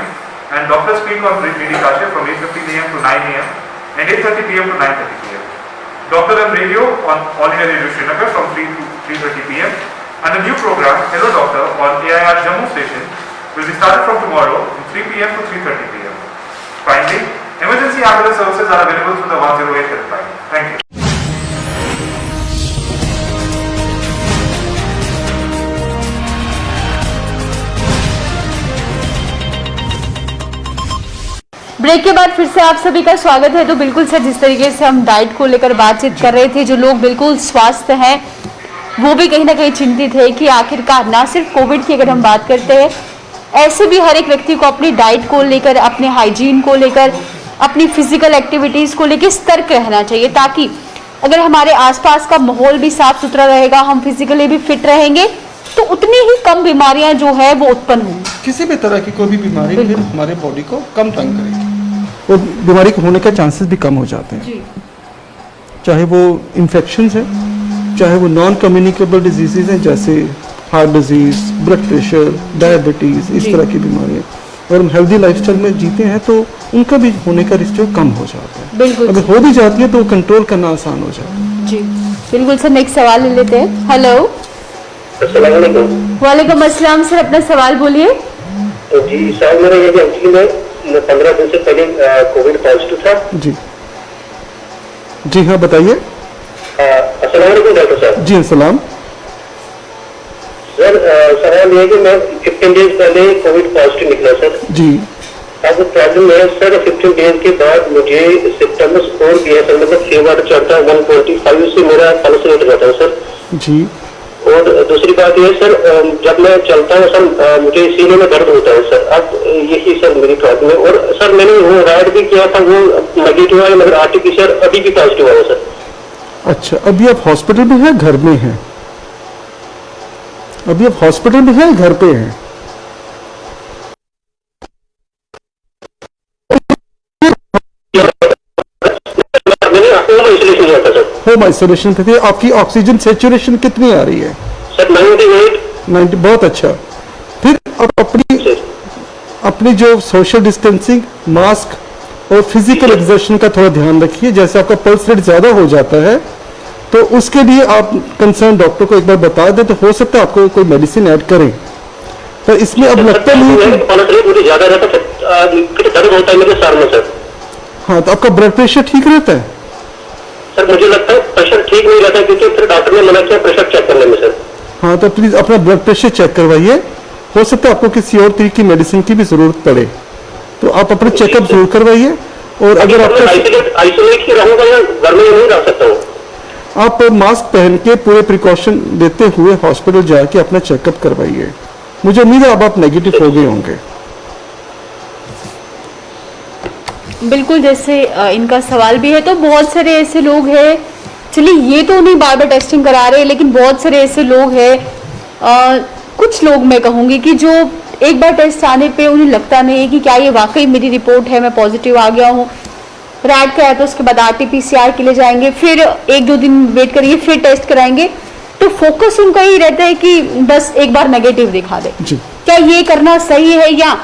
Speaker 6: and Dr. Speak on BD Kashif from 8:15 a.m. to 9 a.m. and 8:30 p.m. to 9:30 p.m. Dr. M Radio on All India Radio Srinagar from 3 to 3:30 p.m. And the new program, Hello Doctor, on AIR Jammu station, will be started from tomorrow from 3 p.m. to 3:30 p.m. Finally, emergency ambulance services are available through the 108 helpline. Thank you.
Speaker 1: Break के बाद फिर से आप सभी का स्वागत है। तो बिल्कुल सर, जिस तरीके से हम डाइट को लेकर बातचीत कर रहे थे, जो लोग बिल्कुल स्वस्थ हैं वो भी कहीं ना कहीं चिंतित है कि आखिरकार ना सिर्फ कोविड की अगर हम बात करते हैं, ऐसे भी हर एक व्यक्ति को अपनी डाइट को लेकर, अपने हाइजीन को लेकर, अपनी फिजिकल एक्टिविटीज को लेकर सतर्क रहना चाहिए, ताकि अगर हमारे आसपास का माहौल भी साफ सुथरा रहेगा, हम फिजिकली भी फिट रहेंगे, तो उतनी ही कम बीमारियां जो है वो उत्पन्न होंगी।
Speaker 2: किसी भी तरह की कोई भी बीमारी फिर हमारे बॉडी को कम तंग करेगी और बीमारी के होने के चांसेस भी कम हो जाते हैं। चाहे वो इन्फेक्शंस हैं, चाहे वो नॉन कम्युनिकेबल डिजीजेज हैं, जैसे heart disease, blood pressure, diabetes, इस तरह की बीमारियां। अगर हम हेल्दी लाइफस्टाइल में जीते हैं तो उनका भी होने का रिस्क जो कम हो जाता है।
Speaker 1: बिल्कुल,
Speaker 2: अगर हो भी जाती है तो कंट्रोल करना आसान हो जाता है।
Speaker 1: जी बिल्कुल सर, नेक्स्ट सवाल ले लेते हैं। हेलो,
Speaker 5: अस्सलाम वालेकुम।
Speaker 1: वालेकुम अस्सलाम सर, अपना सवाल बोलिए।
Speaker 5: तो जी सर, मेरा ये एक्चुअली मैं 15 दिन से पहले कोविड पॉजिटिव था।
Speaker 2: जी हाँ, बताइए।
Speaker 5: अस्सलाम वालेकुम डॉक्टर साहब।
Speaker 2: जी सलाम।
Speaker 5: सर सवाल ये है कि मैं 15 डेज पहले कोविड पॉजिटिव निकला सर।
Speaker 2: जी।
Speaker 5: अब प्रॉब्लम है सर, 15 डेज के बाद मुझे सिम्टम्स और भी है सर, मतलब फीवर चढ़ता है 145 से मेरा पल्स रेट रहता है सर।
Speaker 2: जी।
Speaker 5: और दूसरी बात ये सर, जब मैं चलता हूँ सर मुझे सीने में दर्द होता है सर। अब यही सर मेरी प्रॉब्लम है। और सर मैंने वो राइड भी किया था, वो नेगेटिव आया, मगर आरटीपीसीआर अभी भी पॉजिटिव आया सर।
Speaker 2: अच्छा, अभी आप हॉस्पिटल में हैं, घर में हैं? अभी आप हॉस्पिटल में हैं, घर पे हैं?
Speaker 5: मैंने होम आइसोलेशन किया था सर।
Speaker 2: होम आइसोलेशन पे थे। आपकी ऑक्सीजन सेचुरेशन कितनी आ रही है?
Speaker 5: सर 98।
Speaker 2: 90। बहुत अच्छा। फिर आप अपनी जो सोशल डिस्टेंसिंग, मास्क और फिजिकल एक्सर्शन का थोड़ा ध्यान रखिए। जैसे आपका पल्स रेट ज्यादा हो जाता है तो उसके लिए आप कंसर्न डॉक्टर को एक बार बता दें, तो हो सकता है आपको कोई मेडिसिन ऐड करें। पर इसमें अब लगता नहीं कि
Speaker 5: पल्स रेट मुझे ज्यादा रहता है, दर्द होता है मेरे सर में सर।
Speaker 2: हाँ, तो आपका ब्लड प्रेशर ठीक रहता है?
Speaker 5: सर मुझे लगता है प्रेशर ठीक नहीं रहता, क्योंकि फिर डॉक्टर ने मना किया प्रेशर चेक करने में सर।
Speaker 2: हाँ, तो प्लीज अपना ब्लड प्रेशर चेक करवाइए। हो सकता है आपको किसी और तरह की मेडिसिन की भी जरूरत पड़े, तो आप अपना चेकअप जरूर करवाइए। और अगर आपका
Speaker 5: आइसोलेट ही रहूंगा या घर में नहीं रह सकता हूँ?
Speaker 2: आप मास्क पहन के पूरे प्रिकॉशन देते हुए हॉस्पिटल जाके अपना चेकअप करवाइए। मुझे उम्मीद है अब आप नेगेटिव हो गए होंगे।
Speaker 1: बिल्कुल, जैसे इनका सवाल भी है, तो बहुत सारे ऐसे लोग हैं, चलिए ये तो नहीं बार बार टेस्टिंग करा रहे, लेकिन बहुत सारे ऐसे लोग हैं, कुछ लोग मैं कहूँगी कि जो एक बार टेस्ट आने पे उन्हें लगता नहीं है कि क्या ये वाकई मेरी रिपोर्ट है, मैं पॉजिटिव आ गया हूँ। रैट कराया तो उसके बाद आरटीपीसीआर के लिए जाएंगे, फिर 1-2 दिन वेट करिए, फिर टेस्ट कराएंगे। तो फोकस उनका ही रहता है कि बस एक बार नेगेटिव दिखा दे। क्या ये करना सही है? या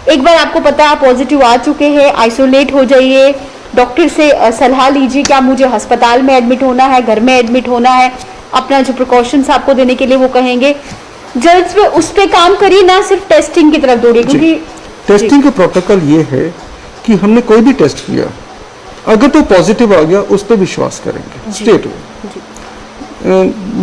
Speaker 1: एक बार आपको पता है आप पॉजिटिव आ चुके हैं, आइसोलेट हो जाइए, डॉक्टर से सलाह लीजिए, क्या मुझे अस्पताल में एडमिट होना है, घर में एडमिट होना है, अपना जो प्रिकॉशंस आपको देने के लिए वो कहेंगे, जल्द से उस पर काम करिए, ना सिर्फ टेस्टिंग की तरफ दौड़िए। क्योंकि
Speaker 2: टेस्टिंग का प्रोटोकॉल ये है कि हमने कोई भी टेस्ट किया, अगर तो पॉजिटिव आ गया उस पर विश्वास करेंगे स्टेट में।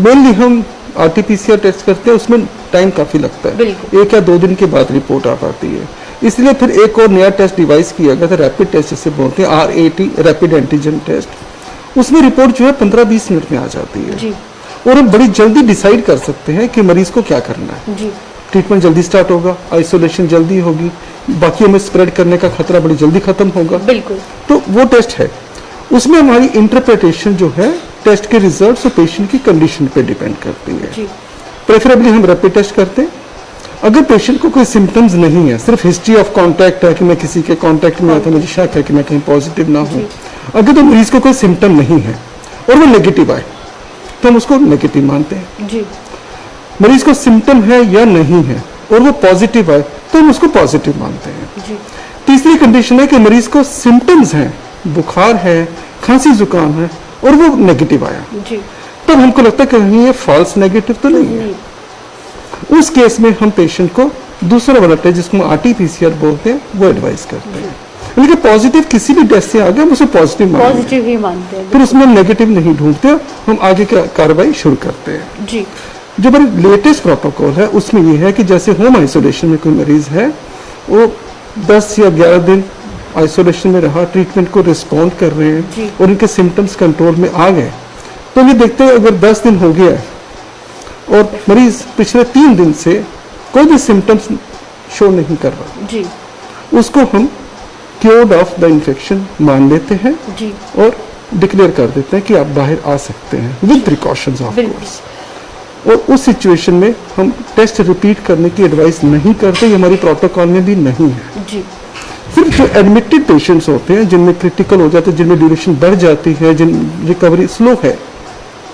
Speaker 2: मेनली हम आरटीपीसीआर टेस्ट करते हैं, उसमें टाइम काफ़ी लगता है, 1 या 2 दिन के बाद रिपोर्ट आ पाती है। इसलिए फिर एक और नया टेस्ट डिवाइस किया गया था, रैपिड टेस्ट जिसे बोलते हैं, RAT, रैपिड एंटीजन टेस्ट। उसमें रिपोर्ट जो है 15-20 मिनट में आ जाती है और हम बड़ी जल्दी डिसाइड कर सकते हैं कि मरीज को क्या करना है। ट्रीटमेंट जल्दी स्टार्ट होगा, आइसोलेशन जल्दी होगी, बाकी हमें स्प्रेड करने का खतरा बड़ी जल्दी खत्म होगा।
Speaker 1: बिल्कुल,
Speaker 2: तो वो टेस्ट है, उसमें हमारी इंटरप्रिटेशन जो है टेस्ट के रिजल्ट्स और पेशेंट की कंडीशन पे डिपेंड करती है। प्रेफरेबली हम रैपिड टेस्ट करते हैं। अगर पेशेंट को कोई सिम्टम्स नहीं है, सिर्फ हिस्ट्री ऑफ कांटेक्ट है कि मैं किसी के कांटेक्ट में आता, मुझे शक है कि मैं कहीं पॉजिटिव ना हूँ, अगर तो मरीज को कोई सिम्टम नहीं है और वो नेगेटिव आए तो हम उसको नेगेटिव मानते हैं। मरीज को सिम्टम है या नहीं है और वो पॉजिटिव आए तो हम उसको पॉजिटिव मानते हैं। तीसरी कंडीशन है कि मरीज को सिम्टम्स हैं, बुखार है, खांसी जुकाम है और वो नेगेटिव आया, तब हमको लगता है कि कहीं ये फॉल्स नेगेटिव तो नहीं है, उस केस में हम पेशेंट को दूसरा वाला टेस्ट जिसको हम RT-PCR बोलते हैं वो एडवाइस करते हैं। लेकिन पॉजिटिव किसी भी टेस्ट से आ गया हम उसे पॉजिटिव मानते हैं,
Speaker 1: पॉजिटिव ही मानते हैं।
Speaker 2: फिर उसमें हम नेगेटिव नहीं ढूंढते, हम आगे की कार्रवाई शुरू करते हैं।
Speaker 1: जी
Speaker 2: जो हमारी लेटेस्ट प्रोटोकॉल है उसमें ये है कि जैसे होम आइसोलेशन में कोई मरीज है वो 10 या 11 दिन आइसोलेशन में रहा, ट्रीटमेंट को रिस्पॉन्ड कर रहे
Speaker 1: जी।
Speaker 2: हैं और इनके सिम्टम्स कंट्रोल में आ गए, तो ये देखते हैं अगर 10 दिन हो गया है और मरीज पिछले 3 दिन से कोई भी सिम्टम्स शो नहीं कर रहा,
Speaker 1: जी
Speaker 2: उसको हम क्योर्ड ऑफ द इन्फेक्शन मान लेते हैं
Speaker 1: जी
Speaker 2: और डिक्लेयर कर देते हैं कि आप बाहर आ सकते हैं विद प्रिकॉशंस ऑफ
Speaker 1: बिल्कुल।
Speaker 2: कोर्स। और उस सिचुएशन में हम टेस्ट रिपीट करने की एडवाइस नहीं करते, ये हमारी प्रोटोकॉल में भी नहीं है।
Speaker 1: जी
Speaker 2: फिर जो एडमिटेड पेशेंट्स होते हैं जिनमें क्रिटिकल हो जाते हैं, जिनमें ड्यूरेशन बढ़ जाती है, जिन रिकवरी स्लो है,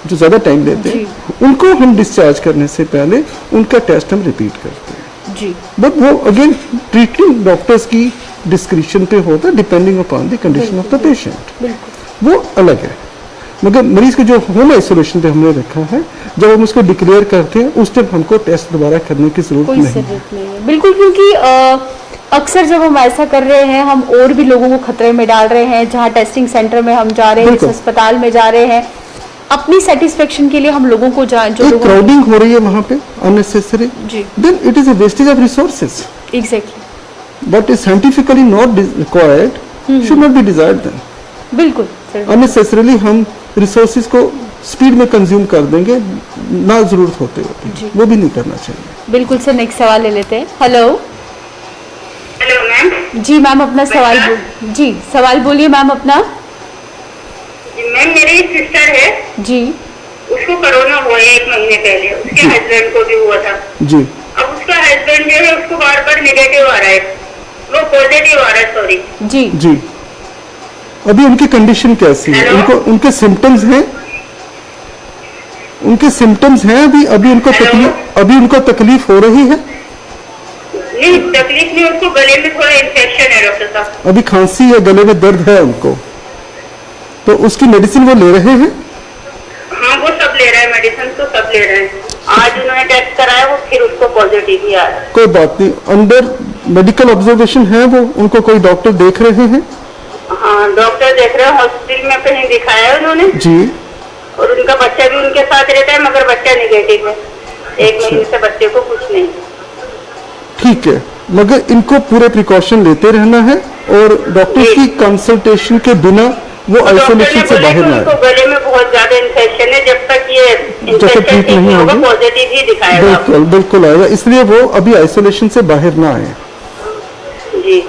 Speaker 2: जो ज़्यादा टाइम लेते हैं, उनको हम डिस्चार्ज करने से पहले उनका टेस्ट हम रिपीट करते हैं।
Speaker 1: जी
Speaker 2: बट वो अगेन ट्रीटिंग डॉक्टर्स की डिस्क्रिप्शन पे होता है depending upon the condition of the patient,
Speaker 1: बिल्कुल।
Speaker 2: वो अलग है। मगर मरीज को जो होम आइसोलेशन पे हमने रखा है, जब हम उसको डिक्लेयर करते हैं उस टाइम हमको टेस्ट दोबारा करने की जरूरत
Speaker 1: कोई
Speaker 2: नहीं है।
Speaker 1: जरूरत नहीं है, बिल्कुल। क्योंकि अक्सर जब हम ऐसा कर रहे हैं हम और भी लोगों को खतरे में डाल रहे हैं। जहाँ टेस्टिंग सेंटर में हम जा रहे हैं, इस
Speaker 2: बिल्कुल।
Speaker 1: अस्पताल में जा रहे हैं, अपनी सेटिस्फेक्शन के लिए हम लोगों को जो
Speaker 2: एक
Speaker 1: लोगों
Speaker 2: क्राउडिंग हो रही है वहाँ पे अननेसेसरी,
Speaker 1: जी
Speaker 2: then it is a wastage of resources.
Speaker 1: Exactly
Speaker 2: What is scientifically not required should not be desired then.
Speaker 1: बिल्कुल सर।
Speaker 2: Unnecessarily हम रिसोर्सेज को स्पीड में कंज्यूम कर देंगे ना जरूरत होते
Speaker 1: जी।
Speaker 2: होते, वो भी नहीं करना चाहिए।
Speaker 1: बिल्कुल सर, नेक्स्ट सवाल ले लेते हैं। Hello
Speaker 4: hello ma'am.
Speaker 1: जी मैम, अपना सवाल जी सवाल बोलिए मैम अपना।
Speaker 4: मैम मेरी सिस्टर है,
Speaker 1: जी
Speaker 4: उसको कोरोना हुआ है 1 महीने पहले, उसके हस्बैंड को भी हुआ था।
Speaker 2: जी
Speaker 4: अब उसका हस्बैंड जो है उसको बार बार निगेटिव आ रहा है, वो पॉजिटिव आ रहा है, सॉरी।
Speaker 1: जी
Speaker 2: जी अभी उनकी कंडीशन कैसी है?
Speaker 4: हेलो?
Speaker 2: उनको उनके सिम्टम्स हैं, उनके सिम्टम्स हैं अभी उनको
Speaker 4: हेलो?
Speaker 2: तकलीफ, अभी उनको तकलीफ हो रही है?
Speaker 4: नहीं तकलीफ नहीं, उसको गले में थोड़ा इन्फेक्शन है डॉक्टर साहब।
Speaker 2: अभी खांसी या गले में दर्द है उनको, तो उसकी मेडिसिन वो ले रहे हैं?
Speaker 4: हाँ वो सब ले रहा है, मेडिसिन तो सब ले रहे हैं। आज उन्होंने टेस्ट कराया, वो फिर उसको पॉजिटिव ही आ रहा है।
Speaker 2: कोई बात नहीं, अंडर मेडिकल ऑब्जर्वेशन है वो, उनको कोई डॉक्टर देख रहे हैं?
Speaker 4: हाँ डॉक्टर देख रहे हैं, हॉस्पिटल में कहीं दिखाया है उन्होंने,
Speaker 2: जी
Speaker 4: और उनका बच्चा भी उनके साथ रहता है, मगर बच्चा निगेटिव है। 1 महीने से बच्चे को कुछ नहीं।
Speaker 2: ठीक है, मगर इनको पूरे प्रिकॉशन लेते रहना है और डॉक्टर
Speaker 4: जी।
Speaker 2: की कंसल्टेशन के बिना वो
Speaker 4: डॉक्टर ने
Speaker 2: आइसोलेशन से
Speaker 4: बोला
Speaker 2: बाहर
Speaker 4: कि
Speaker 2: ना
Speaker 4: उनको
Speaker 2: आए।
Speaker 4: गले में बहुत ज्यादा इन्फेक्शन है, जब तक ये
Speaker 2: तक
Speaker 4: इन्फेक्शन
Speaker 2: ठीक
Speaker 4: ठीक
Speaker 2: नहीं
Speaker 4: नहीं होगा
Speaker 2: होगी।
Speaker 4: पॉजिटिव ही दिखाएगा।
Speaker 2: बिल्कुल बिल्कुल आएगा, इसलिए वो अभी आइसोलेशन से बाहर ना आए।
Speaker 4: जी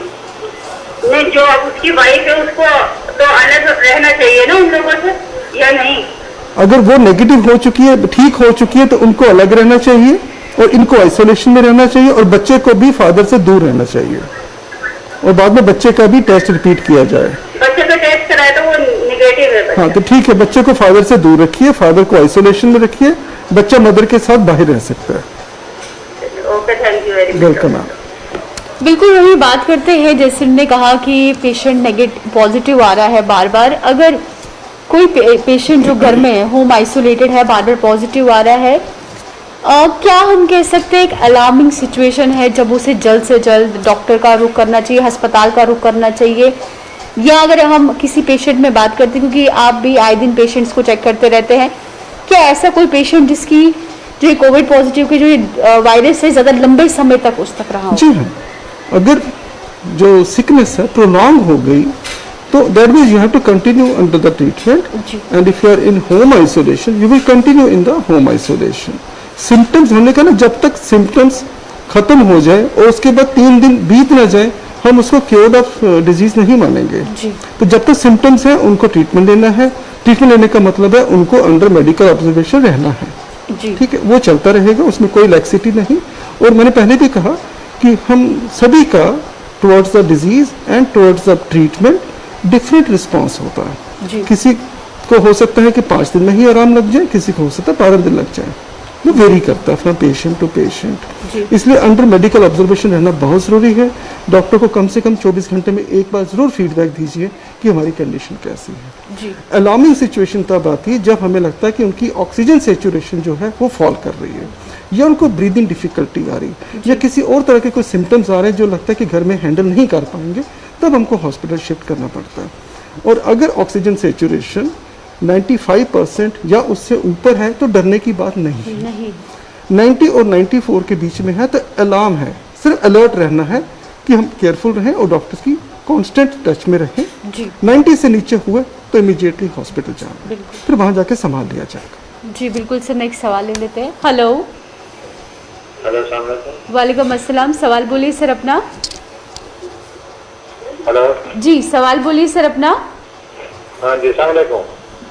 Speaker 4: नहीं, जो अब उसकी वाइफ है उसको तो अलग रहना चाहिए ना उन लोगों से, या नहीं?
Speaker 2: अगर वो नेगेटिव हो चुकी है, ठीक हो चुकी है, तो उनको अलग रहना चाहिए और इनको आइसोलेशन में रहना चाहिए और बच्चे को भी फादर से दूर रहना चाहिए और बाद में बच्चे का भी टेस्ट रिपीट किया जाए।
Speaker 4: बच्चे का टेस्ट कराया तो वो निगेटिव है बच्चा।
Speaker 2: हाँ तो ठीक है, बच्चे को फादर से दूर रखिए, फादर को आइसोलेशन में रखिए, बच्चा मदर के साथ बाहर रह सकता है।
Speaker 4: Okay, thank you very much.
Speaker 2: Welcome ma'am.
Speaker 1: बिल्कुल, वही बात करते हैं जैसे उन्होंने कहा कि पेशेंट नेगेटिव पॉजिटिव आ रहा है बार बार। अगर कोई पेशेंट जो घर में है, होम आइसोलेटेड है, बार बार पॉजिटिव आ रहा है, क्या हम कह सकते हैं एक अलार्मिंग सिचुएशन है जब उसे जल्द से जल्द डॉक्टर का रुख करना चाहिए, अस्पताल का रुख करना चाहिए? या अगर हम किसी पेशेंट में बात करते हैं, क्योंकि आप भी आए दिन पेशेंट्स को चेक करते रहते हैं, क्या ऐसा कोई पेशेंट जिसकी जो ये कोविड पॉजिटिव की जो ये वायरस है ज़्यादा लंबे समय तक उस तक रहा हो?
Speaker 2: जी हाँ, अगर जो सिकनेस है प्रोलॉन्ग हो गई तो that means you have to continue under the treatment
Speaker 1: जी।
Speaker 2: And if you are in home isolation you will continue in the home isolation. Symptoms हमने कहा ना, जब तक सिम्टम्स खत्म हो जाए और उसके बाद 3 दिन बीत ना जाए हम उसको क्योर्ड ऑफ डिजीज नहीं मानेंगे।
Speaker 1: जी।
Speaker 2: तो जब तक सिम्टम्स हैं उनको ट्रीटमेंट लेना है। ट्रीटमेंट लेने का मतलब है उनको अंडर मेडिकल ऑब्जर्वेशन रहना है।
Speaker 1: जी
Speaker 2: ठीक है, वो चलता रहेगा, उसमें कोई लैक्सिटी नहीं। और मैंने पहले भी कहा कि हम सभी का towards the disease and towards the treatment different response होता है।
Speaker 1: जी।
Speaker 2: किसी को हो सकता है कि 5 दिन में ही आराम लग जाए, किसी को हो सकता है 12 दिन लग जाए। वो वेरी करता है फ्रॉम पेशेंट टू पेशेंट।
Speaker 1: जी।
Speaker 2: इसलिए अंडर मेडिकल ऑब्जर्वेशन रहना बहुत ज़रूरी है। डॉक्टर को कम से कम 24 घंटे में एक बार ज़रूर फीडबैक दीजिए कि हमारी कंडीशन कैसी है।
Speaker 1: जी।
Speaker 2: अलार्मिंग सिचुएशन तब आती है जब हमें लगता है कि उनकी ऑक्सीजन सेचुरेशन जो है वो फॉल कर रही है, या उनको ब्रीदिंग डिफिकल्टी आ रही है, या किसी और तरह के कोई सिम्टम्स आ रहे हैं जो लगता है कि घर में हैंडल नहीं कर पाएंगे, तब हमको हॉस्पिटल शिफ्ट करना पड़ता है। और अगर ऑक्सीजन सेचुरेशन 95% या उससे ऊपर है तो डरने की बात नहीं है।
Speaker 1: नहीं।
Speaker 2: 90 और 94 के बीच में है तो अलार्म है, सिर्फ अलर्ट रहना है कि हम केयरफुल रहें और डॉक्टर्स की कांस्टेंट टच में रहें।
Speaker 1: जी।
Speaker 2: 90 से नीचे हुए तो इमीडिएटली हॉस्पिटल जाना,
Speaker 1: बिल्कुल।
Speaker 2: फिर वहाँ जाके संभाल लिया जाएगा।
Speaker 1: जी बिल्कुल सर, नेक्स्ट सवाल ले लेते हैं। हेलो।
Speaker 3: हेलो अस्सलाम वालेकुम।
Speaker 1: वालेकुम अस्सलाम, सवाल बोलिए सर अपना।
Speaker 3: हेलो।
Speaker 1: जी सवाल बोलिए सर अपना।
Speaker 3: हाँ जी, अस्सलाम वालेकुम।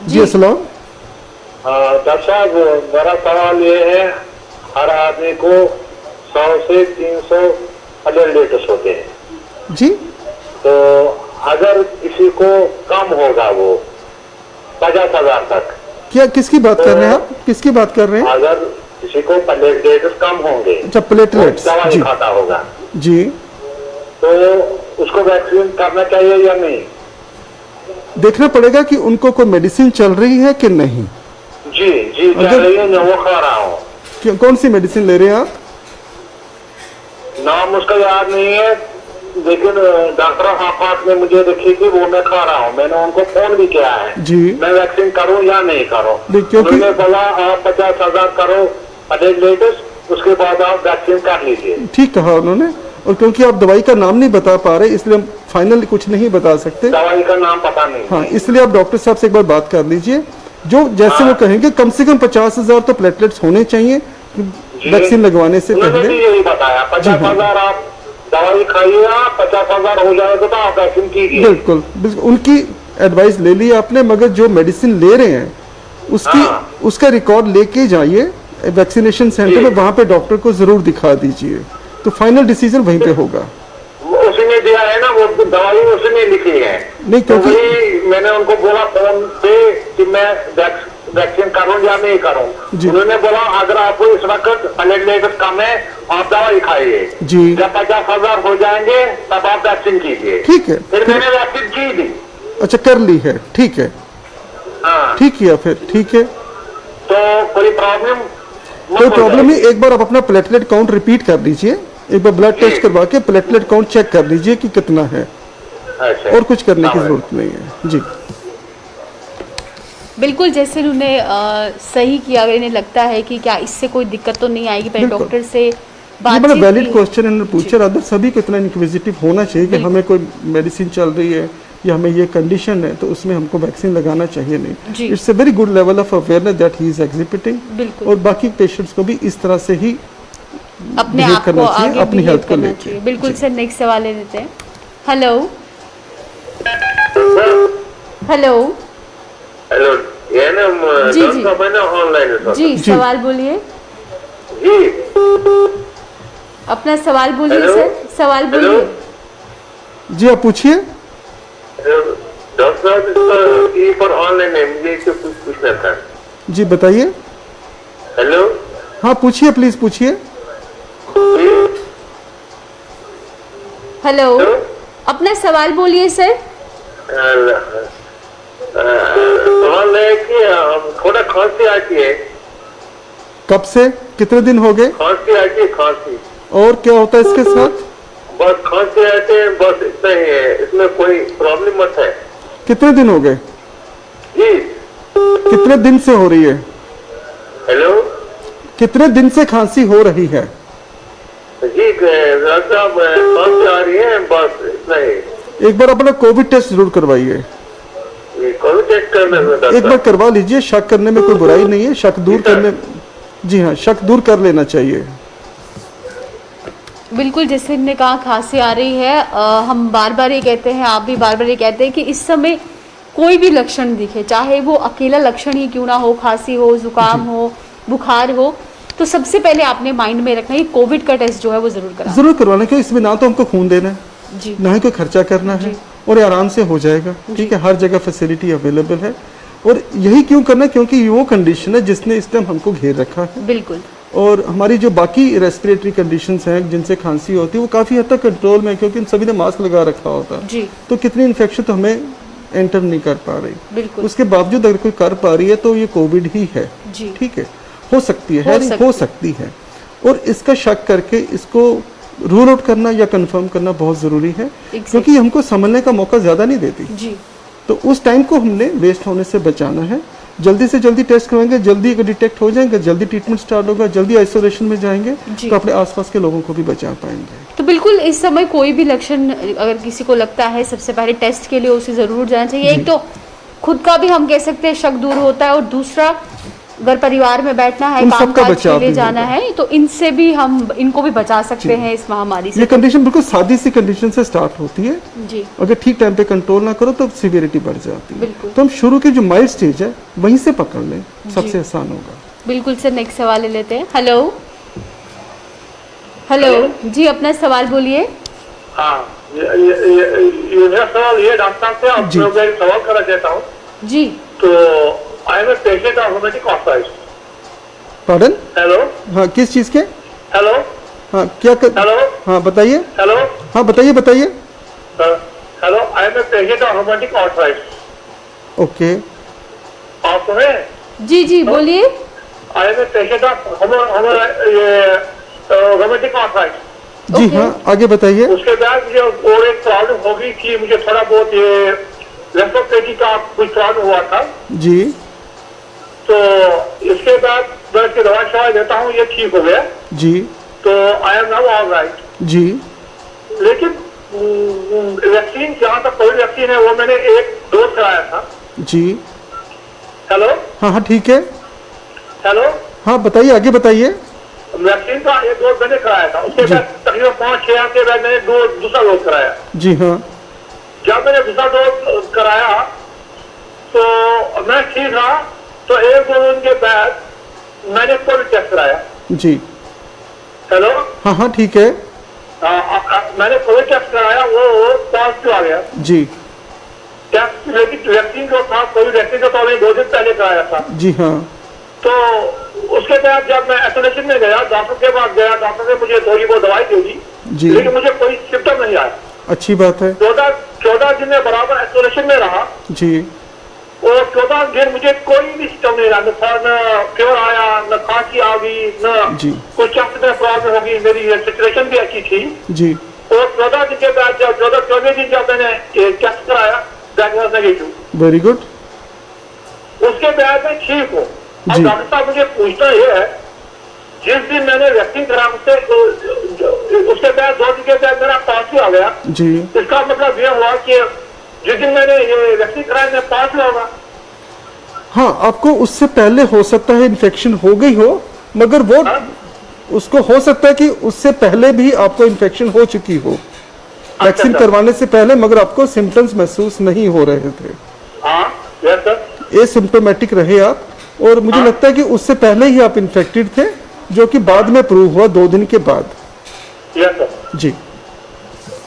Speaker 2: जी अस्सलाम।
Speaker 3: डॉक्टर साहब, मेरा सवाल ये है, हर आदमी को 100 से 300 प्लेटलेट्स होते हैं
Speaker 2: जी।
Speaker 3: तो अगर किसी को कम होगा वो 50,000 तक,
Speaker 2: क्या किसकी बात कर रहे हैं आप? किसकी बात कर रहे हैं?
Speaker 3: अगर किसी को प्लेटलेट्स कम होंगे,
Speaker 2: अच्छा, प्लेटलेट्स।
Speaker 3: दवाई
Speaker 2: जी
Speaker 3: खाता होगा,
Speaker 2: जी।
Speaker 3: तो उसको वैक्सीन करना चाहिए या नहीं?
Speaker 2: देखना पड़ेगा कि उनको कोई मेडिसिन चल रही है कि नहीं।
Speaker 3: जी जी, चल रही है, मैं वो खा रहा हूँ।
Speaker 2: कौन सी मेडिसिन ले रहे हैं आप?
Speaker 3: नाम उसका याद नहीं है, लेकिन डॉक्टर आफाक ने मुझे लिखी थी, वो मैं खा रहा हूँ। मैंने उनको फोन भी किया है
Speaker 2: जी।
Speaker 3: मैं वैक्सीन करूँ या नहीं करूँ।
Speaker 2: नहीं, क्योंकि-
Speaker 3: उन्होंने बोला आप 50,000 करो प्लेटलेट्स, उसके बाद आप वैक्सीन कर लीजिए।
Speaker 2: ठीक कहा उन्होंने, और क्योंकि आप दवाई का नाम नहीं बता पा रहे इसलिए हम फाइनल कुछ नहीं बता सकते।
Speaker 3: दवाई का नाम पता नहीं।
Speaker 2: हाँ, इसलिए आप डॉक्टर साहब से एक बार बात कर लीजिए, जो जैसे वो कहेंगे कम से कम 50,000 तो प्लेटलेट्स होने चाहिए वैक्सीन लगवाने से
Speaker 3: उन्होंने भी
Speaker 2: पहले।
Speaker 3: यही बताया, 50,000 आप दवाई खाइए, 50,000 हो जाएगा तो आप वैक्सीन कीजिए।
Speaker 2: बिल्कुल बिल्कुल, उनकी एडवाइस ले ली आपने, मगर जो मेडिसिन ले रहे हैं उसका रिकॉर्ड लेके जाइए वैक्सीनेशन सेंटर में, वहाँ पे डॉक्टर को जरूर दिखा दीजिए, तो फाइनल डिसीजन वहीं पे होगा।
Speaker 3: उसने दिया है ना, वो दवाई उसने लिखी है।
Speaker 2: नहीं,
Speaker 3: तो
Speaker 2: क्योंकि-
Speaker 3: वही मैंने उनको बोला फोन पे कि मैं वैक्सीन करूं या नहीं करूं।
Speaker 2: जी।
Speaker 3: उन्होंने बोला अगर आपको इस वक्त प्लेटलेट्स कम है आप दवाई खाइए,
Speaker 2: जी।
Speaker 3: जब 50,000 हो जाएंगे तब आप वैक्सीन कीजिए।
Speaker 2: ठीक है,
Speaker 3: फिर मैंने वैक्सीन की थी।
Speaker 2: अच्छा कर ली है, ठीक है,
Speaker 3: हाँ,
Speaker 2: ठीक किया, फिर ठीक है,
Speaker 3: तो कोई प्रॉब्लम
Speaker 2: कोई प्रॉब्लम नहीं। एक बार आप अपना प्लेटलेट काउंट रिपीट कर लीजिए, एक बार ब्लड टेस्ट करवा के प्लेटलेट काउंट चेक कर लीजिए कि कितना है,
Speaker 3: अच्छा,
Speaker 2: और कुछ करने की जरूरत नहीं है। जी
Speaker 1: बिल्कुल, जैसे उन्होंने सही किया। अगर इन्हें लगता है कि क्या इससे कोई दिक्कत तो नहीं आएगी, पहले
Speaker 2: बिल्कुल।
Speaker 1: डॉक्टर से
Speaker 2: ये बड़ा
Speaker 1: बातचीत
Speaker 2: वैलिड
Speaker 1: की।
Speaker 2: क्वेश्चन इन्होंने पूछा। अदर सभी को इतना इन्क्विजिटिव होना चाहिए कि
Speaker 1: बिल्कुल।
Speaker 2: हमें कोई मेडिसिन चल रही है या हमें ये कंडीशन है तो उसमें हमको वैक्सीन लगाना चाहिए
Speaker 1: जी।
Speaker 2: नहीं। It's a very good level of awareness that he is exhibiting,
Speaker 1: बिल्कुल।
Speaker 2: और बाकी पेशेंट्स को भी इस तरह से ही
Speaker 1: अपने
Speaker 2: behave
Speaker 1: आप को
Speaker 2: करना चाहिए,
Speaker 1: आगे
Speaker 2: अपनी
Speaker 1: behave
Speaker 2: health को
Speaker 1: करना
Speaker 2: लेके।
Speaker 1: चाहिए। बिल्कुल
Speaker 2: जी।
Speaker 1: सर, नेक्स्ट सवाल ले लेते हैं। हेलो। हेलो।
Speaker 3: हेलो, ये ना
Speaker 1: जी, जी।
Speaker 3: डॉक्टर साहब है ना ऑनलाइन।
Speaker 1: जी
Speaker 2: जी।
Speaker 1: सवाल बोलिए,
Speaker 3: जी,
Speaker 1: अपना सवाल बोलिए
Speaker 3: हेलो?
Speaker 1: सर, सवाल
Speaker 3: हेलो?
Speaker 1: बोलिए।
Speaker 2: जी आप पूछिए।
Speaker 3: डॉक्टर साहब ये पर ऑनलाइन है, मुझे इससे कुछ पूछना था।
Speaker 2: जी बताइए।
Speaker 3: हेलो,
Speaker 2: हाँ पूछिए, प्लीज पूछिए।
Speaker 1: Hello,
Speaker 3: hello?
Speaker 1: अपना सवाल बोलिए सर।
Speaker 3: सवाल है कि थोड़ा खांसी आती है।
Speaker 2: कब से कितने दिन हो गए,
Speaker 3: खांसी आती है, खांसी।
Speaker 2: और क्या होता है इसके साथ?
Speaker 3: बस खांसी आते हैं, बस इतना ही है, इसमें कोई प्रॉब्लम मत है।
Speaker 2: कितने दिन हो गए?
Speaker 3: जी।
Speaker 2: कितने दिन से हो रही है?
Speaker 3: हेलो
Speaker 2: कितने दिन से खांसी हो रही है?
Speaker 3: जी, डॉक्टर साहब खांसी आ रही है, बस इतना ही।
Speaker 2: एक बार अपना कोविड टेस्ट जरूर करवाइए,
Speaker 3: ये कोविड टेस्ट करना है
Speaker 2: एक बार
Speaker 3: डॉक्टर।
Speaker 2: करवा लीजिए। शक करने में कोई बुराई नहीं है, शक दूर
Speaker 3: जी, सर।
Speaker 2: करने, जी हाँ, शक दूर कर लेना चाहिए।
Speaker 1: बिल्कुल, जैसे इन्होंने कहा खांसी आ रही है, हम बार बार ये कहते हैं, आप भी बार बार ये कहते हैं कि इस समय कोई भी लक्षण दिखे, चाहे वो अकेला लक्षण ही क्यों ना हो, खांसी हो, जुकाम हो, बुखार हो, तो सबसे पहले आपने माइंड में रखना है कोविड का टेस्ट जो है वो जरूर कराना।
Speaker 2: जरूर करवाना, क्योंकि इसमें ना तो हमको खून देना है,
Speaker 1: जी
Speaker 2: ना ही कोई खर्चा करना है, और ये आराम से हो जाएगा। ठीक है, हर जगह फैसिलिटी अवेलेबल है, और यही क्यों करना, क्योंकि ये वो कंडीशन है जिसने इस टाइम हमको घेर रखा है।
Speaker 1: बिल्कुल।
Speaker 2: और हमारी जो बाकी रेस्पिरेटरी कंडीशंस हैं जिनसे खांसी होती है वो काफ़ी हद तक कंट्रोल में है, क्योंकि इन सभी ने मास्क लगा रखा होता है।
Speaker 1: जी।
Speaker 2: तो कितनी इन्फेक्शन तो हमें एंटर नहीं कर पा रही।
Speaker 1: बिल्कुल।
Speaker 2: उसके बावजूद अगर कोई कर पा रही है तो ये कोविड ही है।
Speaker 1: जी।
Speaker 2: ठीक है, हो सकती है,
Speaker 1: हो
Speaker 2: हो सकती है। और इसका शक करके इसको रूल आउट करना या कंफर्म करना बहुत ज़रूरी है, क्योंकि हमको समझने का मौका ज़्यादा नहीं देती।
Speaker 1: जी।
Speaker 2: तो उस टाइम को हमने वेस्ट होने से बचाना है। जल्दी से जल्दी टेस्ट करवाएंगे, जल्दी अगर डिटेक्ट हो जाएंगे, जल्दी ट्रीटमेंट स्टार्ट होगा, जल्दी आइसोलेशन में जाएंगे तो अपने आसपास के लोगों को भी बचा पाएंगे।
Speaker 1: तो बिल्कुल इस समय कोई भी लक्षण अगर किसी को लगता है, सबसे पहले टेस्ट के लिए उसे ज़रूर जाना चाहिए। एक तो खुद का भी हम कह सकते हैं शक दूर होता है, और दूसरा अगर परिवार में बैठना है, कामकाज के लिए जाना है, तो इनसे भी हम इनको भी बचा सकते हैं इस महामारी से।
Speaker 2: ये कंडीशन बिल्कुल सादी सी कंडीशन से स्टार्ट होती है।
Speaker 1: जी।
Speaker 2: अगर ठीक टाइम पे कंट्रोल ना करो तो सीवियरिटी बढ़ जाती है।
Speaker 1: बिल्कुल।
Speaker 2: तो हम शुरू की जो माइल्ड स्टेज है वहीं से पकड़ लें, सबसे आसान होगा।
Speaker 1: बिल्कुल सर, नेक्स्ट सवाल ले लेते हैं। हेलो हेलो जी, अपना सवाल बोलिए।
Speaker 3: हाँ, ये मेरा सवाल ये डॉक्टर साहब से आप लोग एक सवाल करना चाहता हूँ
Speaker 1: जी।
Speaker 3: तो I am a patient of rheumatic arthritis.
Speaker 2: Pardon?
Speaker 3: Hello.
Speaker 2: हाँ, किस चीज़ के?
Speaker 3: हेलो।
Speaker 2: हाँ, क्या कर?
Speaker 3: हेलो।
Speaker 2: हाँ, बताइए।
Speaker 3: हेलो।
Speaker 2: हाँ, बताइए।
Speaker 3: Hello, I am a patient of rheumatic arthritis.
Speaker 2: Okay.
Speaker 3: आप सुने?
Speaker 1: जी जी, बोलिए।
Speaker 3: I am a patient of rheumatic arthritis.
Speaker 2: जी हाँ, आगे बताइए।
Speaker 3: उसके बाद मुझे और एक प्रॉब्लम होगी कि मुझे थोड़ा बहुत ये रेस्पिरेटरी का कुछ प्रॉब्लम हुआ था
Speaker 2: जी।
Speaker 3: तो इसके बाद मैं इसकी दवा शवा देता हूँ, ये ठीक हो गया
Speaker 2: जी।
Speaker 3: तो I am now all right.
Speaker 2: जी।
Speaker 3: लेकिन वैक्सीन, जहाँ तक कोविड वैक्सीन है वो मैंने एक डोज कराया था।
Speaker 2: जी।
Speaker 3: हेलो।
Speaker 2: हाँ, ठीक है।
Speaker 3: हेलो।
Speaker 2: हाँ, बताइए, आगे बताइए।
Speaker 3: वैक्सीन का एक डोज मैंने कराया था, उसके बाद तकरीबन 5-6 के बाद मैंने दूसरा डोज कराया।
Speaker 2: जी हाँ।
Speaker 3: जब मैंने दूसरा डोज कराया तो मैं ठीक रहा, तो 1-2 दिन के बाद मैंने कोविड टेस्ट कराया।
Speaker 2: जी।
Speaker 3: हेलो।
Speaker 2: हाँ, ठीक है।
Speaker 3: मैंने कोविड टेस्ट कराया, वो पॉजिटिव आ गया।
Speaker 2: जी।
Speaker 3: टेस्ट, लेकिन वैक्सीन जो था, कोविड वैक्सीन जो था, मैंने 2 दिन पहले कराया था।
Speaker 2: जी हाँ।
Speaker 3: तो उसके बाद जब मैं आइसोलेशन में गया, डॉक्टर के पास गया, डॉक्टर ने मुझे थोड़ी बहुत दवाई दे दी,
Speaker 2: जी।
Speaker 3: लेकिन मुझे कोई सिम्टम नहीं आया।
Speaker 2: अच्छी बात है।
Speaker 3: 14 दिन में बराबर आइसोलेशन में रहा।
Speaker 2: जी।
Speaker 3: और 14 दिन मुझे कोई भी सिम्टम नहीं रहा, न फीवर आया, न खांसी आ गई, न
Speaker 2: जी।
Speaker 3: कुछ चेस्ट में प्रॉब्लम होगी, मेरी सिचुएशन भी अच्छी थी।
Speaker 2: जी।
Speaker 3: और 14 दिन के बाद जब 14वें दिन जब मैंने टेस्ट कराया, that was negative.
Speaker 2: Very good.
Speaker 3: उसके बाद मैं ठीक हूँ। अब
Speaker 2: जी।
Speaker 3: डॉक्टर साहब, मुझे पूछना यह है, जिस दिन मैंने वैक्सीन करा उसके बाद 2 दिन के बाद मेरा पॉजिटिव आ गया।
Speaker 2: जी।
Speaker 3: इसका मतलब यह हुआ कि जिस दिन मैंने ये वैक्सीन कराया मैं पॉजिटिव होगा।
Speaker 2: हाँ, आपको उससे पहले हो सकता है इन्फेक्शन हो गई हो, मगर वो उसको हो सकता है कि उससे पहले भी आपको इन्फेक्शन हो चुकी हो वैक्सीन करवाने से पहले, मगर आपको सिम्टम्स महसूस नहीं हो रहे थे।
Speaker 3: हाँ, यस सर।
Speaker 2: एसिम्प्टोमेटिक रहे आप, और मुझे लगता है कि उससे पहले ही आप इन्फेक्टेड थे, जो कि बाद में प्रूव हुआ 2 दिन के बाद।
Speaker 3: Yes sir.
Speaker 2: जी।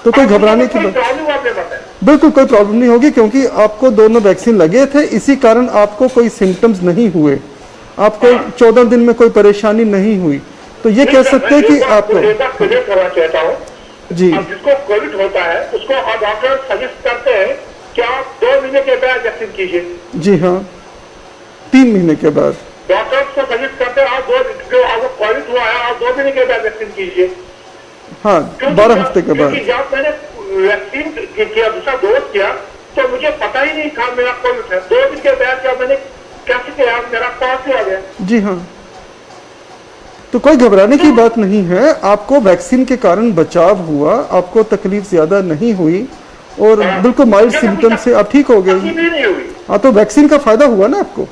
Speaker 2: तो कोई घबराने की बात
Speaker 3: प्रॉब्लम आपने बताया?
Speaker 2: बिल्कुल कोई प्रॉब्लम नहीं होगी, क्योंकि आपको दोनों वैक्सीन लगे थे, इसी कारण आपको कोई सिम्टम्स नहीं हुए, आपको 14 दिन में कोई परेशानी नहीं हुई। तो ये कह सकते हैं कि आपको
Speaker 3: क्लियर करना चाहता हूँ
Speaker 2: जी।
Speaker 3: अब जिसको कोविड होता है उसको आप डॉक्टर सजेस्ट करते हैं कि आप 2 महीने के बाद वैक्सीन कीजिए।
Speaker 2: जी हाँ, 3 महीने के बाद।
Speaker 3: डॉक्टर को सजेस्ट करते हैं आप आपको कोविड हुआ है, आप 2 महीने के बाद वैक्सीन कीजिए।
Speaker 2: हाँ, 12 हफ्ते के बाद।
Speaker 3: जब मैंने वैक्सीन किया, दूसरा डोज किया, तो मुझे पता ही नहीं था मेरा कोविड है। 2 दिन के बाद जब मैंने टेस्ट किया, मेरा पॉजिटिव आ गया।
Speaker 2: जी हाँ। तो कोई घबराने की बात नहीं है, आपको वैक्सीन के कारण बचाव हुआ, आपको तकलीफ ज्यादा नहीं हुई, और बिल्कुल माइल्ड सिम्टम से आप ठीक हो गए। हाँ, तो वैक्सीन का फायदा हुआ ना, आपको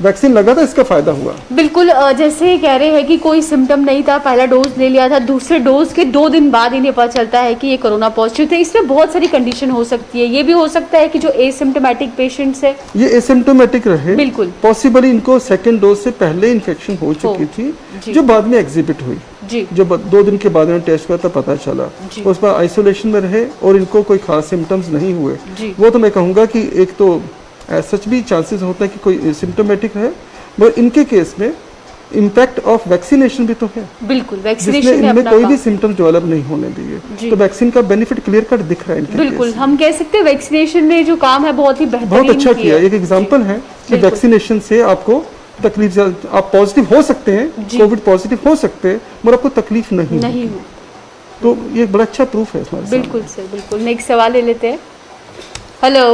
Speaker 2: वैक्सीन लगा था, इसका फायदा हुआ।
Speaker 1: बिल्कुल, जैसे कह रहे हैं कि कोई सिम्टम नहीं था, पहला डोज ले लिया था, दूसरे डोज के 2 दिन बाद इन्हें पता चलता है कि ये कोरोना पॉजिटिव थे। इसमें बहुत सारी कंडीशन हो सकती है। ये भी हो सकता है कि जो एसिम्प्टोमेटिक पेशेंट्स है,
Speaker 2: ये एसिम्प्टोमेटिक रहे,
Speaker 1: बिल्कुल
Speaker 2: पॉसिबली इनको सेकेंड डोज से पहले इन्फेक्शन हो चुकी थी, जो बाद में एग्जिबिट हुई।
Speaker 1: जी।
Speaker 2: जब 2 दिन के बाद में टेस्ट किया तब पता चला, उस पर आइसोलेशन में रहे और इनको कोई खास सिम्टम्स नहीं हुए। वो तो मैं कहूँगा कि एक तो सच भी चांसेस होता है कि कोई सिम्टोमेटिक है, मगर इनके केस में इम्पैक्ट ऑफ वैक्सीनेशन भी तो है,
Speaker 1: बिल्कुल
Speaker 2: जिसने
Speaker 1: वैक्सीनेशन
Speaker 2: इनमें
Speaker 1: अपना
Speaker 2: कोई
Speaker 1: काम-
Speaker 2: भी सिम्टम्स डेवलप नहीं होने दिए।
Speaker 1: जी।
Speaker 2: तो वैक्सीन का बेनिफिट क्लियर कट दिख रहा है इनके
Speaker 1: बिल्कुल
Speaker 2: केस में।
Speaker 1: हम कह सकते हैं वैक्सीनेशन ने जो काम है बहुत ही बेहतरीन
Speaker 2: बहुत अच्छा किया।
Speaker 1: है।
Speaker 2: एक एग्जांपल है कि
Speaker 1: बिल्कुल।
Speaker 2: वैक्सीनेशन से आपको तकलीफ, आप पॉजिटिव हो सकते हैं,
Speaker 1: जी।
Speaker 2: कोविड पॉजिटिव हो सकते हैं, मगर आपको तकलीफ नहीं
Speaker 1: नहीं
Speaker 2: होगी।
Speaker 1: हो
Speaker 2: तो ये एक बड़ा अच्छा प्रूफ है हमारे सामने।
Speaker 1: बिल्कुल सर बिल्कुल। नेक्स्ट सवाल ले लेते हैं। Hello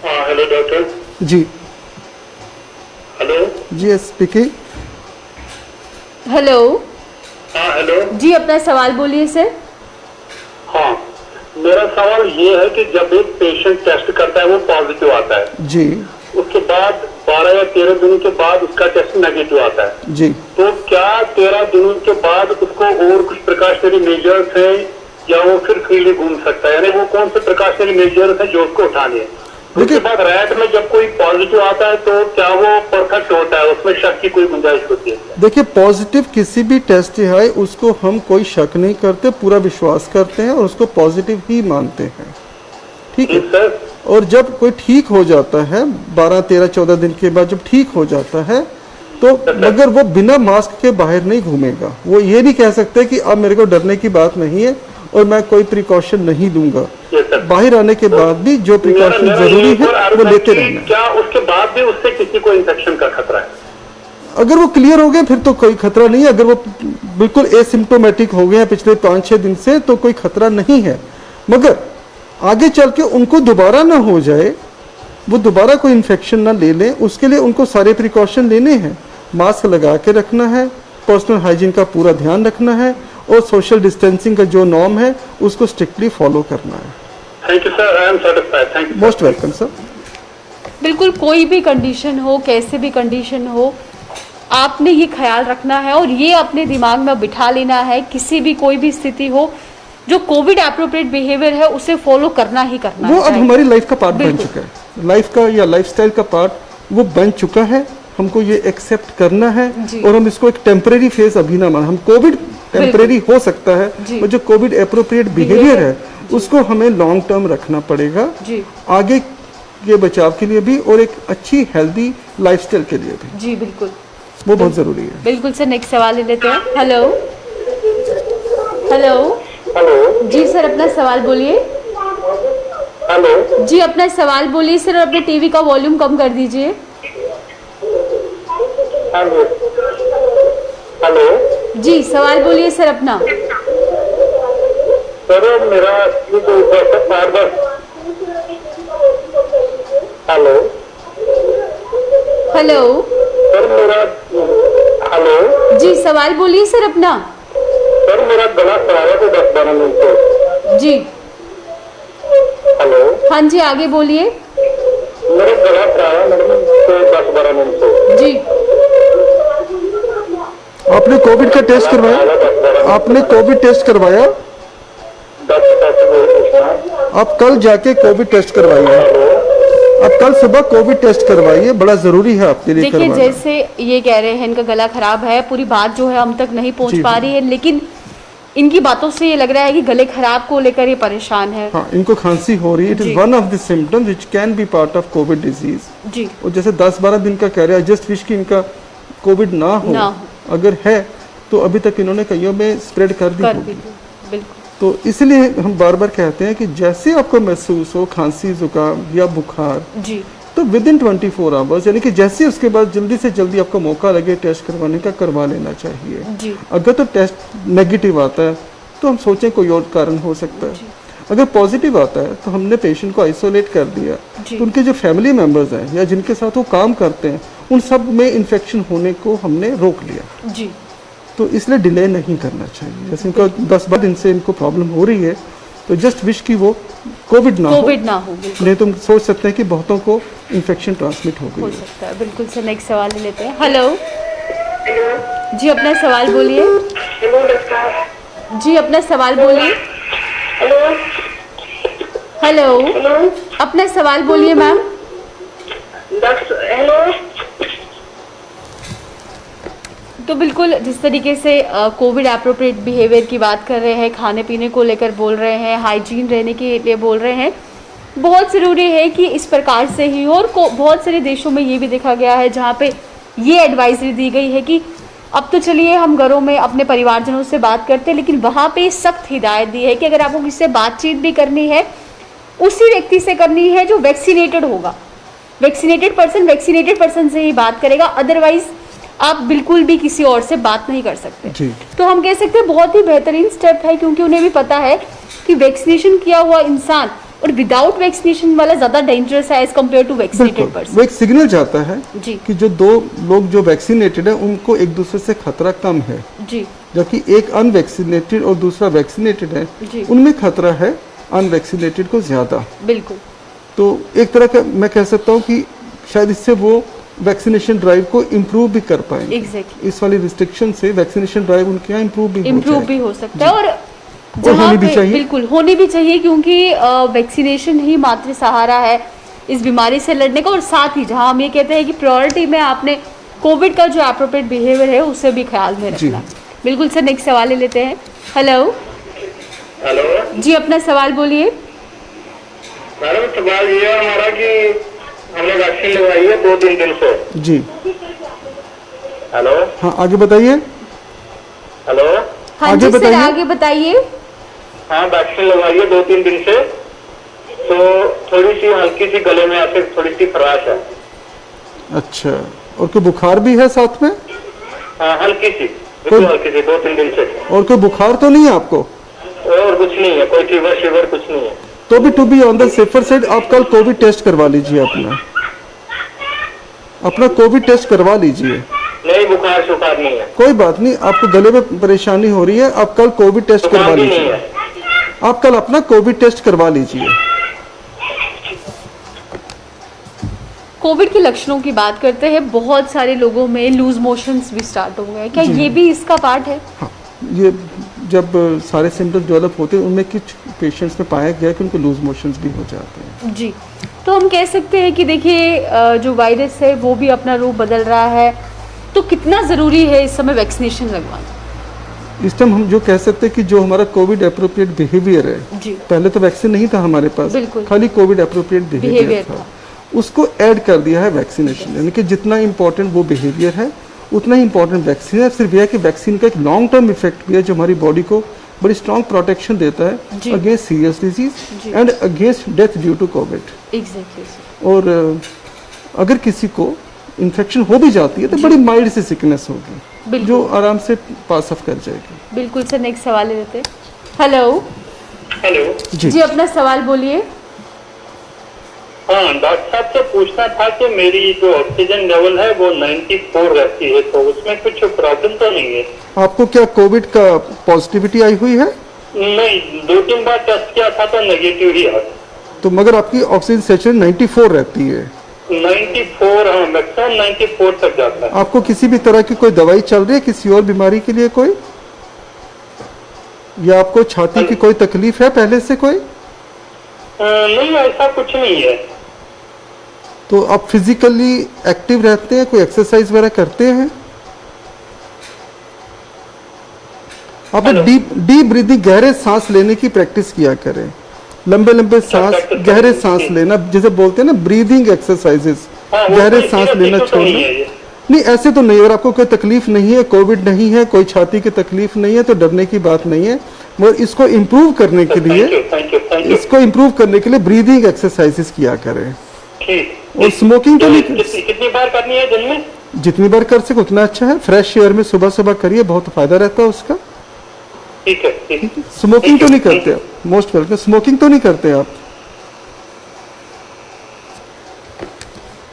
Speaker 3: hello doctor.
Speaker 2: जी
Speaker 3: हेलो।
Speaker 2: जी स्पीकिंग।
Speaker 1: हेलो
Speaker 3: हाँ हेलो।
Speaker 1: जी अपना सवाल बोलिए सर।
Speaker 3: हाँ, मेरा सवाल ये है कि जब एक पेशेंट टेस्ट करता है वो पॉजिटिव आता है,
Speaker 2: जी
Speaker 3: उसके बाद 12 या 13 दिनों के बाद उसका टेस्ट नेगेटिव आता है,
Speaker 2: जी
Speaker 3: तो क्या 13 दिनों के बाद उसको और कुछ प्रिकॉशनरी मेजर्स हैं या वो फिर फ्रीली घूम सकता है? यानी वो कौन से प्रिकॉशनरी मेजर्स हैं जो उसको उठाने हैं? उसके बाद रैट में जब कोई पॉजिटिव आता है तो क्या वो परफेक्ट होता है, उसमें शक की कोई गुंजाइश होती है?
Speaker 2: देखिए, पॉजिटिव किसी भी टेस्ट है उसको हम कोई शक नहीं करते, पूरा विश्वास करते हैं और उसको पॉजिटिव ही मानते हैं। ठीक है।
Speaker 3: सर।
Speaker 2: और जब कोई ठीक हो जाता है 12, 13, 14 दिन के बाद जब ठीक हो जाता है तो मगर वो बिना मास्क के बाहर नहीं घूमेगा। वो ये नहीं कह सकते कि अब मेरे को डरने की बात नहीं है और मैं कोई प्रिकॉशन नहीं दूंगा। बाहर आने के बाद भी जो प्रिकॉशन जरूरी है वो लेते रहना है।
Speaker 3: क्या उसके बाद भी उससे किसी को इन्फेक्शन का खतरा है?
Speaker 2: अगर वो क्लियर हो गए फिर तो कोई खतरा नहीं है। अगर वो बिल्कुल एसिम्प्टोमेटिक हो गए हैं पिछले 5-6 दिन से तो कोई खतरा नहीं है, मगर आगे चल के उनको दोबारा ना हो जाए, वो दोबारा कोई इन्फेक्शन ना ले लें, उसके लिए उनको सारे प्रिकॉशन लेने हैं। मास्क लगा के रखना है, पर्सनल हाइजीन का पूरा ध्यान रखना है और सोशल डिस्टेंसिंग का जो नॉर्म है उसको स्ट्रिक्टली फॉलो करना है।
Speaker 3: Thank you sir, I am satisfied. Thank you.
Speaker 2: Most welcome sir.
Speaker 1: बिल्कुल कोई भी कंडीशन हो, कैसे भी कंडीशन हो, आपने ये ख्याल रखना है और ये अपने दिमाग में बिठा लेना है, किसी भी कोई भी स्थिति हो, जो कोविड एप्रोप्रिएट बिहेवियर है उसे फॉलो करना ही करना
Speaker 2: वो अब
Speaker 1: चाहिए।
Speaker 2: हमारी लाइफ का पार्ट बन
Speaker 1: बिल्कुल।
Speaker 2: चुका है, लाइफ का या लाइफस्टाइल का पार्ट वो बन चुका है। हमको ये एक्सेप्ट करना है
Speaker 1: जी।
Speaker 2: और हम इसको एक टेम्परेरी फेज अभी ना मान। हम कोविड टेम्परेरी हो सकता है,
Speaker 1: जी।
Speaker 2: और जो कोविड एप्रोप्रिएट बिहेवियर है उसको हमें लॉन्ग टर्म रखना पड़ेगा,
Speaker 1: जी
Speaker 2: आगे के बचाव के लिए भी और एक अच्छी हेल्दी लाइफस्टाइल के लिए भी।
Speaker 1: जी बिल्कुल
Speaker 2: वो बहुत जरूरी है।
Speaker 1: बिल्कुल सर। नेक्स्ट सवाल ले लेते हैं। Hello hello
Speaker 3: hello.
Speaker 1: जी सर अपना सवाल बोलिए।
Speaker 3: हेलो।
Speaker 1: जी अपना सवाल बोलिए सर और अपने टीवी का वॉल्यूम कम कर दीजिए।
Speaker 3: हेलो। हेलो।
Speaker 1: जी सवाल बोलिए सर अपना।
Speaker 3: सर मेरा बार बार। हेलो।
Speaker 1: हेलो
Speaker 3: सर मेरा। हेलो।
Speaker 1: जी सवाल बोलिए सर अपना।
Speaker 3: सर मेरा गला खराब है तो 10-12 मिनट से।
Speaker 1: जी
Speaker 3: हेलो।
Speaker 1: हाँ जी आगे बोलिए।
Speaker 3: मेरा गला खराब है मैडम तो 10-12 मिनट से।
Speaker 1: जी
Speaker 2: आपने कोविड का टेस्ट करवाया? आपने कोविड टेस्ट करवाया? आप कल जाके कोविड टेस्ट करवाइए। आप कल सुबह कोविड टेस्ट करवाइए, बड़ा जरूरी है आपके लिए
Speaker 1: देखिए
Speaker 2: करवाना।
Speaker 1: जैसे ये कह रहे हैं इनका गला खराब है, पूरी बात जो है हम तक नहीं पहुंच
Speaker 2: जी,
Speaker 1: पा
Speaker 2: जी।
Speaker 1: रही है, लेकिन इनकी बातों से ये लग रहा है कि गले खराब को लेकर ये परेशान है।
Speaker 2: हाँ, इनको खांसी हो रही है। इट
Speaker 1: जी।
Speaker 2: Is one of the symptoms which can be part of covid disease.
Speaker 1: जी
Speaker 2: और जैसे 10-12 दिन का कह रहे हैं, जस्ट विश कि इनका कोविड ना हो,
Speaker 1: ना हो।
Speaker 2: अगर है तो अभी तक इन्होंने कईयों में स्प्रेड कर दी
Speaker 1: कर
Speaker 2: होगी।
Speaker 1: दीजिए बिल्कुल।
Speaker 2: तो इसलिए हम बार बार कहते हैं कि जैसे आपको महसूस हो खांसी, जुकाम या बुखार,
Speaker 1: जी
Speaker 2: तो विद इन 24 आवर्स, यानी कि जैसे उसके बाद जल्दी से जल्दी आपको मौका लगे टेस्ट करवाने का, करवा लेना चाहिए।
Speaker 1: जी
Speaker 2: अगर तो टेस्ट नेगेटिव आता है तो हम सोचें कोई और कारण हो सकता है। अगर पॉजिटिव आता है तो हमने पेशेंट को आइसोलेट कर दिया,
Speaker 1: जी।
Speaker 2: तो उनके जो फैमिली मेंबर्स हैं या जिनके साथ वो काम करते हैं उन सब में इन्फेक्शन होने को हमने रोक लिया।
Speaker 1: जी
Speaker 2: तो इसलिए डिले नहीं करना चाहिए। जैसे इनको 10-12 दिन से इनको प्रॉब्लम हो रही है तो जस्ट विश कि वो कोविड ना हो,
Speaker 1: कोविड ना हो बिल्कुल
Speaker 2: नहीं तो हम सोच सकते हैं कि बहुतों को इन्फेक्शन ट्रांसमिट हो गई
Speaker 1: हो
Speaker 2: है।
Speaker 1: सकता है। बिल्कुल सर नेक्स्ट सवाल ले लेते हैं। हेलो जी अपना सवाल बोलिए।
Speaker 4: Hello doctor.
Speaker 1: जी अपना सवाल बोलिए।
Speaker 4: हेलो।
Speaker 1: हेलो
Speaker 4: हेलो
Speaker 1: अपना सवाल बोलिए मैम।
Speaker 4: डॉक्टर। हेलो।
Speaker 1: तो बिल्कुल जिस तरीके से कोविड एप्रोप्रिएट बिहेवियर की बात कर रहे हैं, खाने पीने को लेकर बोल रहे हैं, हाइजीन रहने के लिए बोल रहे हैं, बहुत ज़रूरी है कि इस प्रकार से ही हो। और बहुत सारे देशों में ये भी देखा गया है जहाँ पे ये एडवाइजरी दी गई है कि अब तो चलिए हम घरों में अपने परिवारजनों से बात करते हैं, लेकिन वहाँ पे सख्त हिदायत दी है कि अगर आपको किसी से बातचीत भी करनी है उसी व्यक्ति से करनी है जो वैक्सीनेटेड होगा। वैक्सीनेटेड पर्सन से ही बात करेगा, अदरवाइज आप बिल्कुल भी किसी और से बात नहीं कर सकते।
Speaker 2: जी।
Speaker 1: तो हम कह सकते हैं बहुत ही बेहतरीन स्टेप है, क्योंकि उन्हें भी पता है कि वैक्सीनेशन किया हुआ इंसान और विदाउट वैक्सीनेशन वाला ज्यादा डेंजरस है एज कम्पेयर टू वैक्सीनेटेड
Speaker 2: बिल्कुल,
Speaker 1: पर्सन।
Speaker 2: वो एक सिग्नल जाता है
Speaker 1: जी
Speaker 2: कि जो दो लोग जो वैक्सीनेटेड है उनको एक दूसरे से खतरा कम है,
Speaker 1: जी
Speaker 2: जबकि एक अनवैक्सीनेटेड और दूसरा वैक्सीनेटेड है,
Speaker 1: जी।
Speaker 2: उनमें खतरा है अनवैक्सीनेटेड को ज्यादा।
Speaker 1: बिल्कुल।
Speaker 2: तो एक तरह का मैं कह सकता हूँ कि शायद इससे वो वैक्सीनेशन ड्राइव को इम्प्रूव भी कर पाएंगे।
Speaker 1: एग्जैक्टली।
Speaker 2: इस वाली रिस्ट्रिक्शन से वैक्सीनेशन ड्राइव उनके यहाँ इम्प्रूव भी
Speaker 1: हो सकता है। और
Speaker 2: होनी
Speaker 1: जहाँ
Speaker 2: भी
Speaker 1: पे
Speaker 2: चाहिए।
Speaker 1: बिल्कुल होनी भी चाहिए, क्योंकि वैक्सीनेशन ही मात्र सहारा है इस बीमारी से लड़ने का। और साथ ही जहाँ हम ये कहते हैं कि प्रायोरिटी में आपने कोविड का जो एप्रोप्रिएट बिहेवियर है उसे भी ख्याल में
Speaker 2: जी।
Speaker 1: रखना। बिल्कुल सर, नेक्स्ट सवाल ले लेते हैं। हेलो
Speaker 3: हेलो
Speaker 1: जी, अपना सवाल बोलिए।
Speaker 3: मैडम, सवाल ये है हमारा कि हमने वैक्सीन लगवाई है 2-3 दिन से।
Speaker 2: जी।
Speaker 3: हेलो
Speaker 2: हाँ, आगे बताइए।
Speaker 3: हेलो
Speaker 1: हाँ
Speaker 2: आगे
Speaker 1: जी सर,
Speaker 2: बताइए।
Speaker 1: आगे बताइए।
Speaker 3: हाँ, वैक्सीन लगवाई है 2-3 दिन से, तो थोड़ी सी हल्की सी गले में ऐसे थोड़ी सी खराश है।
Speaker 2: अच्छा, और कोई बुखार भी है साथ में?
Speaker 3: हाँ, हल्की सी, बिल्कुल हल्की सी, 2-3 दिन से।
Speaker 2: और कोई बुखार तो नहीं है आपको?
Speaker 3: और कुछ नहीं है, कोई फीवर कुछ नहीं है।
Speaker 2: तो भी to be on the safer side आप कल कोविड टेस्ट करवा लीजिए, अपना कोविड टेस्ट करवा लीजिए।
Speaker 3: नहीं, बुखार शुखार नहीं है।
Speaker 2: कोई बात नहीं, आपको गले में परेशानी हो रही है, आप कल कोविड टेस्ट करवा
Speaker 3: बुखार भी नहीं
Speaker 2: लीजिए।
Speaker 3: है।
Speaker 2: आप कल अपना कोविड टेस्ट करवा लीजिए।
Speaker 1: कोविड के लक्षणों की बात करते हैं, बहुत सारे लोगों में लूज मोशंस भी स्टार्ट हो गए, क्या ये भी इसका पार्ट है?
Speaker 2: हाँ, ये जब सारे सिम्टम्स डेवलप होते हैं उनमें कुछ पेशेंट्स में पाया गया कि उनको लूज मोशंस भी हो जाते हैं।
Speaker 1: जी। तो हम कह सकते हैं कि देखिए जो वायरस है वो भी अपना रूप बदल रहा है, तो कितना ज़रूरी है इस समय वैक्सीनेशन लगवाना?
Speaker 2: इस टाइम हम जो कह सकते हैं कि जो हमारा कोविड अप्रोप्रिएट बिहेवियर है,
Speaker 1: जी।
Speaker 2: पहले तो वैक्सीन नहीं था हमारे पास,
Speaker 1: बिल्कुल।
Speaker 2: खाली कोविड अप्रोप्रिएट बिहेवियर था, उसको ऐड कर दिया है वैक्सीनेशन। यानी कि जितना इम्पोर्टेंट वो बिहेवियर है उतना ही इम्पोर्टेंट वैक्सीन है। सिर्फ यह है कि वैक्सीन का एक लॉन्ग टर्म इफेक्ट भी है जो हमारी बॉडी को बड़ी स्ट्रॉन्ग प्रोटेक्शन देता है against serious disease and against death due to Covid.
Speaker 1: Exactly.
Speaker 2: और अगर किसी को इन्फेक्शन हो भी जाती है तो बड़ी माइल्ड सी सिकनेस होगी जो आराम से पास ऑफ कर जाएगी।
Speaker 1: बिल्कुल सर, नेक्स्ट सवाल ले लेते हैं। हेलो
Speaker 3: हेलो
Speaker 1: जी, अपना सवाल बोलिए।
Speaker 3: हाँ, डॉक्टर साहब से पूछना था कि मेरी जो ऑक्सीजन लेवल है वो 94 रहती है, तो उसमें कुछ प्रॉब्लम तो नहीं है?
Speaker 2: आपको क्या कोविड का पॉजिटिविटी आई हुई है?
Speaker 3: नहीं, 2-3 बार टेस्ट किया था तो नेगेटिव ही आया।
Speaker 2: तो मगर आपकी ऑक्सीजन सैचुरेशन 94 रहती है।
Speaker 3: 94, हाँ, मैक्सिमम 94 तक जाता है।
Speaker 2: आपको किसी भी तरह की कोई दवाई चल रही है किसी और बीमारी के लिए कोई, या आपको छाती की कोई तकलीफ है पहले से कोई?
Speaker 3: नहीं, ऐसा कुछ नहीं है।
Speaker 2: तो आप फिजिकली एक्टिव रहते हैं, कोई एक्सरसाइज वगैरह करते हैं? आप डीप ब्रीदिंग, गहरे सांस लेने की प्रैक्टिस किया करें। लंबे लंबे सांस, गहरे सांस लेना, जैसे बोलते हैं ना ब्रीदिंग एक्सरसाइजेस, गहरे सांस लेना छोड़ना। नहीं, ऐसे तो नहीं। अगर आपको कोई तकलीफ नहीं है, कोविड नहीं है, कोई छाती की तकलीफ नहीं है, तो डरने की बात नहीं है। मगर इसको इम्प्रूव करने के लिए ब्रीदिंग एक्सरसाइजेस किया करें। और स्मोकिंग तो नहीं।
Speaker 3: कितनी बार करनी है दिन में?
Speaker 2: जितनी बार कर सके उतना अच्छा है। फ्रेश एयर में सुबह सुबह करिए, बहुत फायदा रहता है उसका।
Speaker 3: ठीक है।
Speaker 2: स्मोकिंग तो नहीं करते आप? Most welcome. स्मोकिंग तो नहीं करते आप?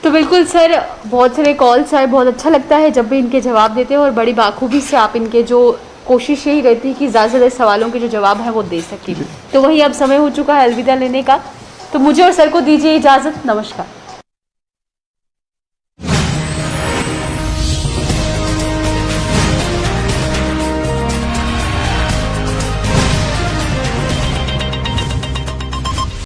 Speaker 1: तो बिल्कुल सर, बहुत सारे कॉल्स आए, बहुत अच्छा लगता है जब भी इनके जवाब देते हैं, और बड़ी बाखूबी से आप इनके जो कोशिश यही रहती है कि ज़्यादा से ज़्यादा सवालों के जो जवाब है वो दे सकें। तो वही अब समय हो चुका है अलविदा लेने का, तो मुझे और सर को दीजिए इजाज़त। नमस्कार।